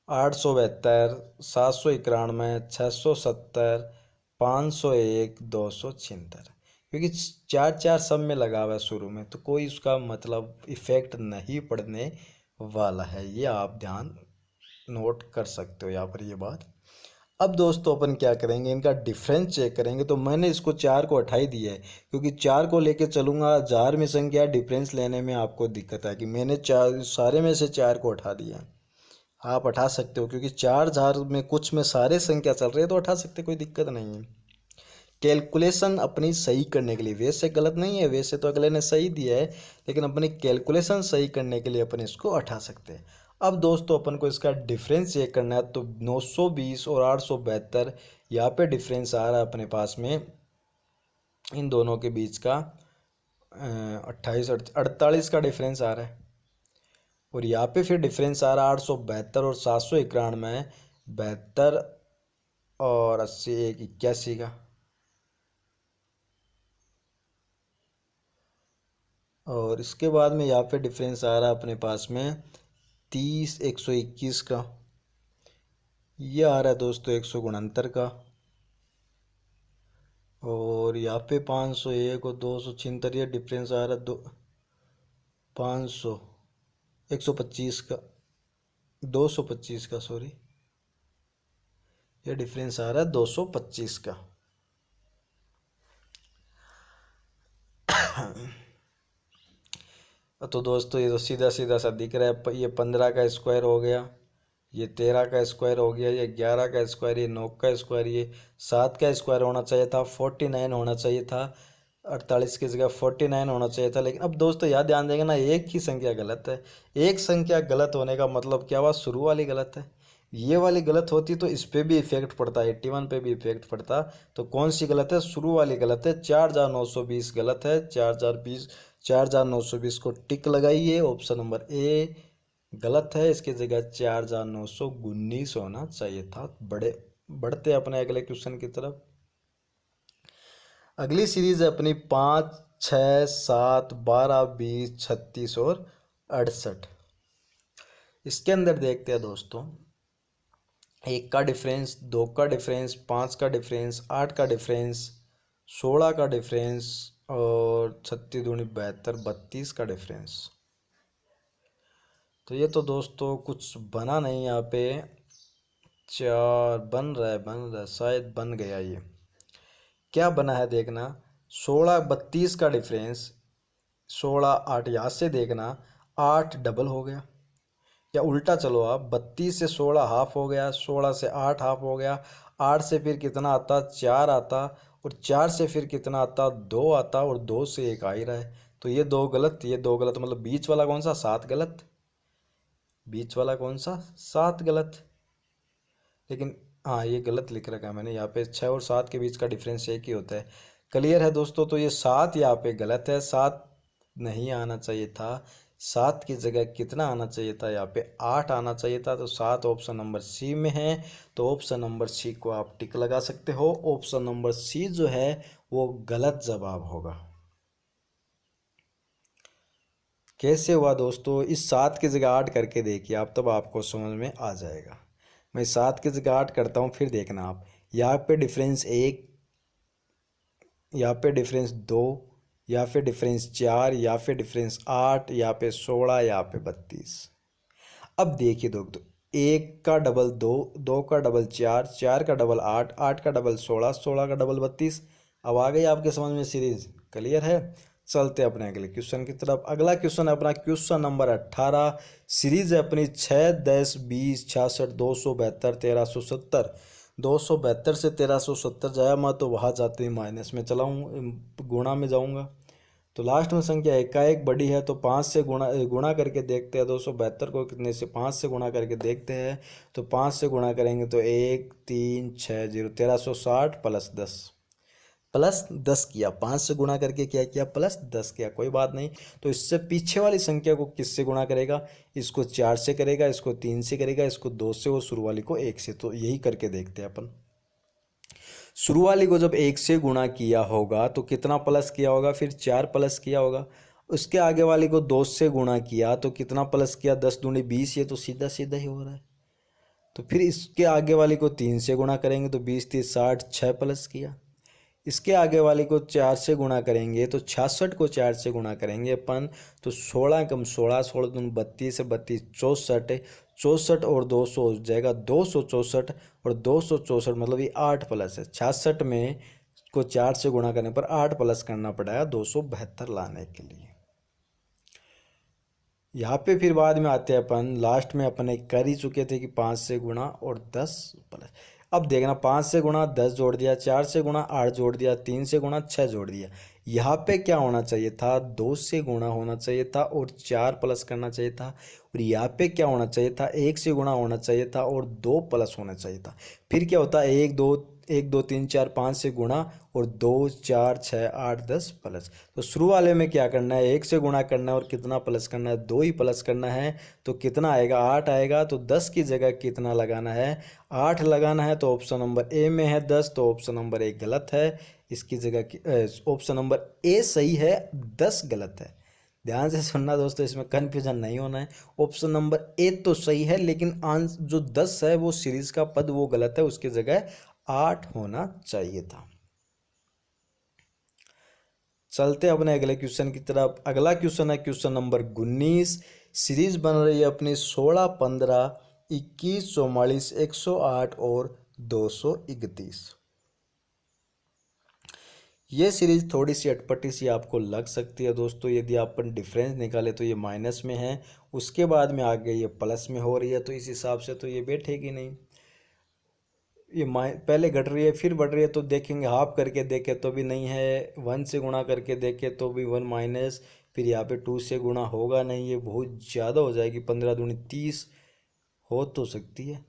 Speaker 1: 872, 791, 670, 501, 276। क्योंकि चार चार सब में लगा हुआ है शुरू में, तो कोई उसका मतलब इफेक्ट नहीं पड़ने वाला है। ये आप ध्यान नोट कर सकते हो यहाँ पर ये बात। अब दोस्तों अपन क्या करेंगे, इनका डिफरेंस चेक करेंगे। तो मैंने इसको 4 को हटा ही दिया है, क्योंकि 4 को लेके चलूँगा 1000 में संख्या डिफरेंस लेने में आपको दिक्कत है कि मैंने 4 सारे में से 4 को हटा दिया। आप हटा सकते हो क्योंकि 4000 में कुछ में सारे संख्या चल रहे हैं, तो हटा सकते, कोई दिक्कत नहीं है। कैलकुलेशन अपनी सही करने के लिए, वैसे गलत नहीं है, वैसे तो अगले ने सही दिया है, लेकिन अपनी कैलकुलेशन सही करने के लिए अपन इसको हटा सकते हैं। अब दोस्तों अपन को इसका डिफरेंस चेक करना है। तो 920 और 872 यहाँ पे डिफरेंस आ रहा है अपने पास में, इन दोनों के बीच का 28, 48 का डिफरेंस आ रहा है। और यहाँ पे फिर डिफरेंस आ रहा है 872 और 791, 72 और 80, 81 का। और इसके बाद में यहाँ पे डिफरेंस आ रहा है अपने पास में 30, 121 का। ये आ रहा है दोस्तों 169 का। और यहाँ पे 501 और 276, ये डिफरेंस आ रहा है 500, 125 का, 225 का, सॉरी, ये डिफरेंस आ रहा है 225 का। तो दोस्तों ये तो सीधा सीधा सा दिख रहा है, ये 15 का स्क्वायर हो गया, ये 13 का स्क्वायर हो गया, ये 11 का स्क्वायर, ये 9 का स्क्वायर, ये 7 का स्क्वायर होना चाहिए था, 49 होना चाहिए था, 48 की जगह 49 होना चाहिए था। लेकिन अब दोस्तों याद ध्यान देंगे ना, एक ही संख्या गलत है। एक संख्या गलत होने का मतलब क्या हुआ? शुरू वाली गलत है। ये वाली गलत होती तो इस पे भी इफेक्ट पड़ता, 81 पे भी इफेक्ट पड़ता। तो कौन सी गलत है? शुरू वाली गलत है। 4920 गलत है। 4920 को टिक लगाइए। ऑप्शन नंबर ए गलत है, इसकी जगह 4919 होना चाहिए था। बढ़ते अपने अगले क्वेश्चन की तरफ। अगली सीरीज है अपनी 5, 6, 7, 12, 20, 36 और 68। इसके अंदर देखते हैं दोस्तों 1 का डिफरेंस, 2 का डिफरेंस, 5 का डिफरेंस, 8 का डिफरेंस, 16 का डिफरेंस और 36 दूनी 72, 32 का डिफरेंस। तो ये तो दोस्तों कुछ बना नहीं यहाँ पे। 4 बन रहा है, शायद बन गया। ये क्या बना है देखना, 16, 32 का डिफरेंस, 16, 8 यहाँ से देखना, 8 डबल हो गया। या उल्टा चलो आप, 32 से 16 हाफ हो गया, 16 से 8 हाफ हो गया, 8 से फिर कितना आता? 4 आता, और 4 से फिर कितना आता? 2 आता, और 2 से 1 आ ही रहा है। तो ये 2 गलत, ये 2 गलत, मतलब बीच वाला कौन सा? 7 गलत। बीच वाला कौन सा? 7 गलत। लेकिन हाँ, ये गलत लिख रखा है मैंने यहाँ पे। 6 और 7 के बीच का डिफरेंस एक ही होता है। क्लियर है दोस्तों। तो ये 7 यहाँ पे गलत है, 7 नहीं आना चाहिए था। 7 की जगह कितना आना चाहिए था, यहाँ पे 8 आना चाहिए था। तो 7 ऑप्शन नंबर सी में है। तो ऑप्शन नंबर सी को आप टिक लगा सकते हो। ऑप्शन नंबर सी जो है वो गलत जवाब होगा। कैसे हुआ दोस्तों, इस 7 की जगह 8 करके देखिए आप, तब आपको समझ में आ जाएगा। मैं 7 की जगह 8 करता हूँ, फिर देखना आप। यहाँ पे डिफरेंस 1, यहाँ पे डिफरेंस 2, यहाँ पे डिफरेंस 4, यहाँ पे डिफरेंस 8, यहाँ पे 16, यहाँ पे 32। अब देखिए दोस्तों, 1 का डबल 2, 2 का डबल 4, 4 का डबल 8, 8 का डबल 16, 16 का डबल 32। अब आ गई आपके समझ में सीरीज। क्लियर है। चलते अपने अगले क्वेश्चन की तरफ। अगला क्वेश्चन है अपना क्वेश्चन नंबर 18। सीरीज है अपनी 6, 10, 20, 66, 272, 1370। 272 से 1370 जाया मैं तो वहाँ जाते ही माइनस में चलाऊँ, गुणा में जाऊँगा। तो लास्ट में संख्या एकाएक बड़ी है, तो 5 से गुणा गुणा करके देखते हैं। 272 को कितने से 5 से गुणा करके देखते हैं। तो 5 से गुणा करेंगे तो 1 3 6 0, 1360 प्लस 10, प्लस 10 किया। 5 से गुणा करके क्या किया, प्लस 10 किया। कोई बात नहीं। तो इससे पीछे वाली संख्या को किससे गुणा करेगा, इसको 4 से करेगा, इसको 3 से करेगा, इसको 2 से और शुरू वाली को 1 से। तो यही करके देखते हैं अपन। शुरू वाली को जब 1 से गुणा किया होगा तो कितना प्लस किया होगा, फिर 4 प्लस किया होगा। उसके आगे वाली को 2 से गुणा किया तो कितना प्लस किया, 10 दूनी 20। ये तो सीधा सीधा ही हो रहा है। तो फिर इसके आगे वाली को 3 से गुणा करेंगे तो 20 30 60, 6 प्लस किया। इसके आगे वाली को 4 से गुणा करेंगे तो 66 को 4 से गुणा करेंगे अपन तो 16 कम 16, 16 दूनी 32 है, 32 64, 64 और 200 हो जाएगा 264। और 264 मतलब ये 8 प्लस है। 66 में को 4 से गुणा करने पर 8 प्लस करना पड़ेगा 272 लाने के लिए। यहाँ पे फिर बाद में आते हैं अपन, लास्ट में अपने कर ही चुके थे कि 5 से गुणा और 10 प्लस। अब देखना, 5 से गुणा 10 जोड़ दिया, 4 से गुणा 8 जोड़ दिया, 3 से गुणा 6 जोड़ दिया। यहाँ पे क्या होना चाहिए था, 2 से गुणा होना चाहिए था और 4 प्लस करना चाहिए था। और यहाँ पे क्या होना चाहिए था, 1 से गुणा होना चाहिए था और 2 प्लस होना चाहिए था। फिर क्या होता है, 1 2 3 4 5 से गुणा और 2 4 6 8 10 प्लस। तो शुरू वाले में क्या करना है, 1 से गुणा करना है और कितना प्लस करना है, 2 ही प्लस करना है। तो कितना आएगा, 8 आएगा। तो 10 की जगह कितना लगाना है, 8 लगाना है। तो ऑप्शन नंबर ए में है 10, तो ऑप्शन नंबर ए गलत है। इसकी जगह ऑप्शन नंबर ए सही है, 10 गलत है। ध्यान से सुनना दोस्तों, इसमें कन्फ्यूजन नहीं होना है। ऑप्शन नंबर ए तो सही है, लेकिन आंसर जो 10 है वो सीरीज का पद वो गलत है, उसकी जगह 8 होना चाहिए था। चलते अपने अगले क्वेश्चन की तरफ। अगला क्वेश्चन है क्वेश्चन नंबर 19। सीरीज बन रही है अपनी 16, 15, 21, 44, 108 और 231। ये सीरीज थोड़ी सी अटपटी सी आपको लग सकती है दोस्तों। यदि अपन डिफरेंस निकाले तो ये माइनस में है, उसके बाद में आगे ये प्लस में हो रही है, तो इस हिसाब से तो ये बैठेगी नहीं। ये पहले घट रही है फिर बढ़ रही है, तो देखेंगे हाफ करके देखे तो भी नहीं है, 1 से गुणा करके देखे तो भी 1 माइनस, फिर यहाँ पे 2 से गुणा होगा नहीं, ये बहुत ज़्यादा हो जाएगी। 15 दूनी 30 हो तो सकती है,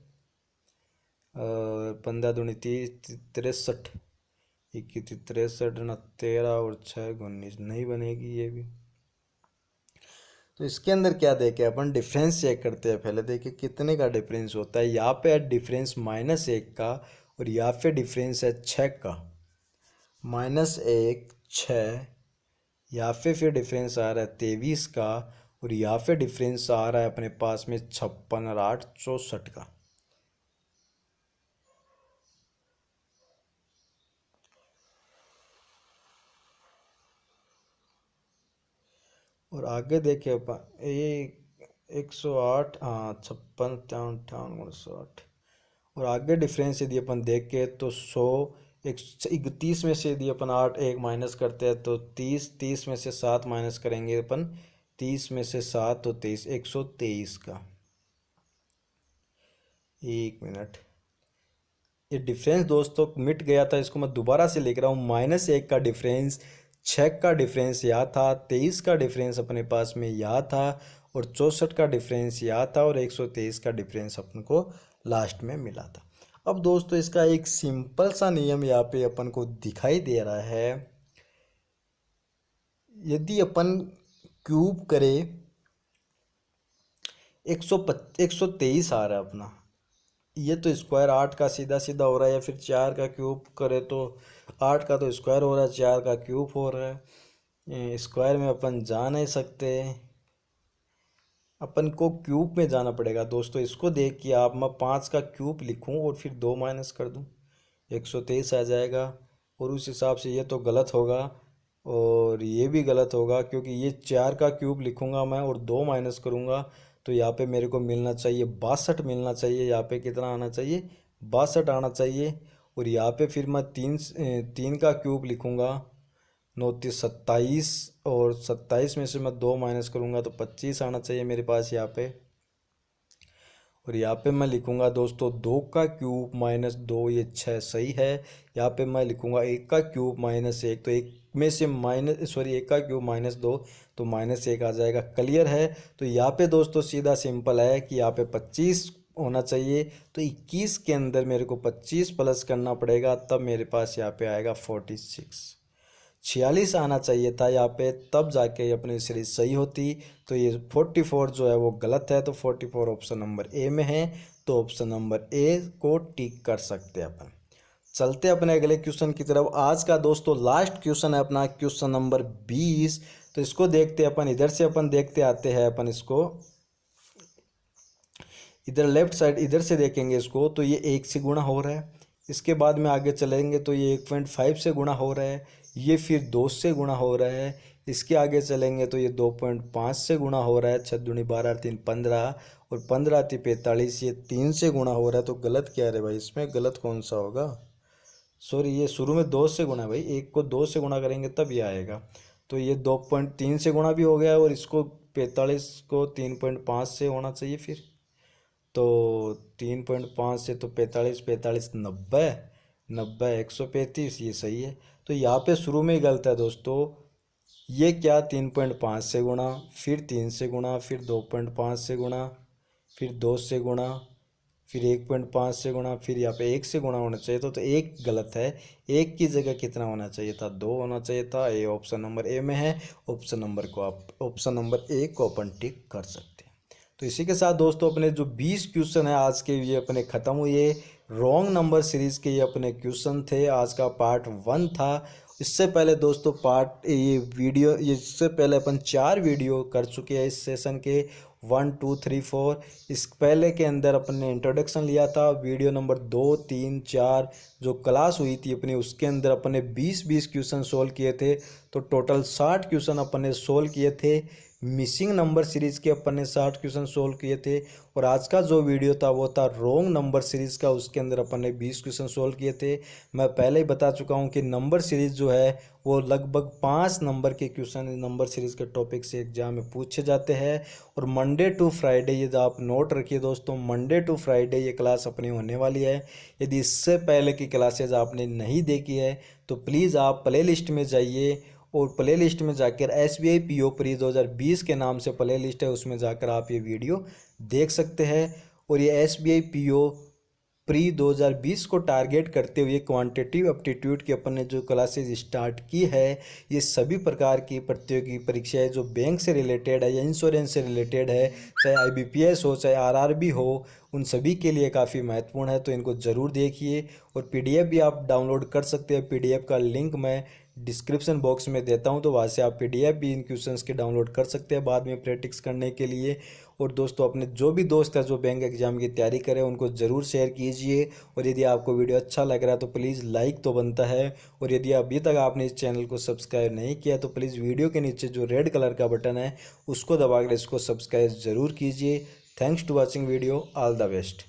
Speaker 1: 15 दूनी 30 63, 21 63 ना 13 और 6 19, नहीं बनेगी ये भी। तो इसके अंदर क्या देखे अपन, डिफरेंस चेक करते हैं पहले। देखिए कितने का डिफरेंस होता है। यहाँ पे है डिफरेंस -1 का और यहाँ पे डिफरेंस है 6 का। -1 6, यहाँ पे फिर डिफरेंस आ रहा है 23 का और यहाँ पे डिफरेंस आ रहा है अपने पास में 56 और 8 64 का। और आगे देखे अपन ये 108, हाँ 56 58 59। और आगे डिफरेंस यदि अपन देखे तो 100 131 में से यदि अपन 8 1 माइनस करते हैं तो 30, 30 में से 7 माइनस करेंगे अपन, 30 में से 7 तो 23, 123 का। 1 मिनट, ये डिफरेंस दोस्तों मिट गया था, इसको मैं दोबारा से लिख रहा हूँ। -1 का डिफरेंस, 6 का डिफरेंस यहाँ था, 23 का डिफरेंस अपने पास में यहाँ था और 64 का डिफरेंस यहाँ था और 123 का डिफरेंस अपन को लास्ट में मिला था। अब दोस्तों इसका एक सिंपल सा नियम यहाँ पे अपन को दिखाई दे रहा है। यदि अपन क्यूब करें 123 आ रहा है अपना, ये तो स्क्वायर 8 का सीधा सीधा हो रहा है, या फिर 4 का क्यूब करे तो 8 का तो स्क्वायर हो रहा है, 4 का क्यूब हो रहा है। स्क्वायर में अपन जा नहीं सकते, अपन को क्यूब में जाना पड़ेगा दोस्तों। इसको देख के आप मैं 5 का क्यूब लिखूं और फिर 2 माइनस कर दूं, 123 आ जाएगा। और उस हिसाब से ये तो गलत होगा और ये भी गलत होगा, क्योंकि ये 4 का क्यूब लिखूंगा मैं और 2 माइनस करूंगा तो यहाँ पे मेरे को मिलना चाहिए 62 मिलना चाहिए। यहाँ पे कितना आना चाहिए? 62 आना चाहिए। और यहाँ पे फिर मैं तीन का क्यूब लिखूंगा, 9×3 = 27, और 27 में से मैं 2 माइनस करूंगा तो 25 आना चाहिए मेरे पास यहाँ पे। और यहाँ पे मैं लिखूंगा दोस्तों 2 का क्यूब -2, ये 6 सही है। यहाँ पे मैं लिखूंगा 1 का क्यूब -1, तो 1 में से 1 का क्यूब -2 तो -1 आ जाएगा। क्लियर है? तो यहाँ पे दोस्तों सीधा सिंपल है कि यहाँ पे 25 होना चाहिए, तो 21 के अंदर मेरे को 25 प्लस करना पड़ेगा, तब मेरे पास यहाँ पे आएगा 46 आना चाहिए था यहाँ पे, तब जाके अपनी सीरीज सही होती। तो ये 44 जो है वो गलत है, तो 44 ऑप्शन नंबर ए में है, तो ऑप्शन नंबर ए को टिक कर सकते हैं अपन। चलते अपने अगले क्वेश्चन की तरफ। आज का दोस्तों लास्ट क्वेश्चन है अपना, क्वेश्चन नंबर 20। तो इसको देखते अपन, इधर से अपन देखते आते हैं अपन इसको, इधर लेफ्ट साइड इधर से देखेंगे इसको, तो ये 1 से गुणा हो रहा है। इसके बाद में आगे चलेंगे तो ये 1.5 से गुणा हो रहा है, ये फिर 2 से गुणा हो रहा है। इसके आगे चलेंगे तो ये 2.5 से गुणा हो रहा है, 6 दूनी 12 3 15, और 15 × 45, ये 3 से गुणा हो रहा है। तो गलत क्या है भाई, इसमें गलत कौन सा होगा? सॉरी, ये शुरू में 2 से गुणा है भाई, 1 को 2 से गुणा करेंगे तब ये आएगा। तो ये 2.3 से गुणा भी हो गया, और इसको 45 को 3.5 से होना चाहिए फिर, तो 3.5 से तो 45 45 90 90 135, ये सही है। तो यहाँ पे शुरू में ही गलत है दोस्तों। ये क्या 3.5 से गुणा, फिर 3 से गुणा, फिर 2.5 से गुणा, फिर 2 से गुणा, फिर 1.5 से गुणा, फिर यहाँ पे 1 से गुणा होना चाहिए तो 1 गलत है। 1 की जगह कितना होना चाहिए था? 2 होना चाहिए था। ये ऑप्शन नंबर ए में है, ऑप्शन नंबर ए को अपन टिक कर सकते हैं। तो इसी के साथ दोस्तों अपने जो 20 क्वेश्चन है आज के, ये अपने ख़त्म हुए। रॉन्ग नंबर सीरीज़ के ये अपने क्वेश्चन थे, आज का पार्ट 1 था। इससे पहले दोस्तों इससे पहले अपन 4 वीडियो कर चुके हैं इस सेशन के, 1 2 3 4। इस पहले के अंदर अपन ने इंट्रोडक्शन लिया था, वीडियो नंबर 2 3 4 जो क्लास हुई थी अपनी, उसके अंदर अपन ने 20 क्वेश्चन सोल्व किए थे। तो टोटल 60 क्वेश्चन अपन ने सोल्व किए थे। मिसिंग नंबर सीरीज़ के अपन ने 60 क्वेश्चन सोल्व किए थे। और आज का जो वीडियो था वो था रॉन्ग नंबर सीरीज़ का, उसके अंदर अपन ने 20 क्वेश्चन सोल्व किए थे। मैं पहले ही बता चुका हूँ कि नंबर सीरीज़ जो है वो लगभग 5 नंबर के क्वेश्चन नंबर सीरीज़ के टॉपिक से एग्जाम में पूछे जाते हैं। और मंडे टू फ्राइडे, ये जो आप नोट रखिए दोस्तों, मंडे टू फ्राइडे ये क्लास अपनी होने वाली है। यदि इससे पहले की क्लासेज आपने नहीं देखी है तो प्लीज़ आप प्ले लिस्ट में जाइए, और प्ले लिस्ट में जाकर SBI PO प्री 2020 के नाम से प्ले लिस्ट है, उसमें जाकर आप ये वीडियो देख सकते हैं। और ये SBI PO प्री 2020 को टारगेट करते हुए क्वांटिटेटिव एप्टीट्यूड की अपन ने जो क्लासेज स्टार्ट की है, ये सभी प्रकार की प्रतियोगी परीक्षाएं जो बैंक से रिलेटेड है या इंश्योरेंस से रिलेटेड है, चाहे IBPS हो चाहे RRB हो, उन सभी के लिए काफ़ी महत्वपूर्ण है। तो इनको ज़रूर देखिए, और PDF भी आप डाउनलोड कर सकते हैं। PDF का लिंक मैं डिस्क्रिप्शन बॉक्स में देता हूं, तो वहाँ से आप PDF भी इन क्वेश्चंस के डाउनलोड कर सकते हैं बाद में प्रैक्टिस करने के लिए। और दोस्तों अपने जो भी दोस्त है जो बैंक एग्जाम की तैयारी करें, उनको ज़रूर शेयर कीजिए। और यदि आपको वीडियो अच्छा लग रहा है तो प्लीज़ लाइक तो बनता है। और यदि अभी तक आपने इस चैनल को सब्सक्राइब नहीं किया तो प्लीज़ वीडियो के नीचे जो रेड कलर का बटन है उसको दबाकर इसको सब्सक्राइब ज़रूर कीजिए। Thanks to watching video, all the best.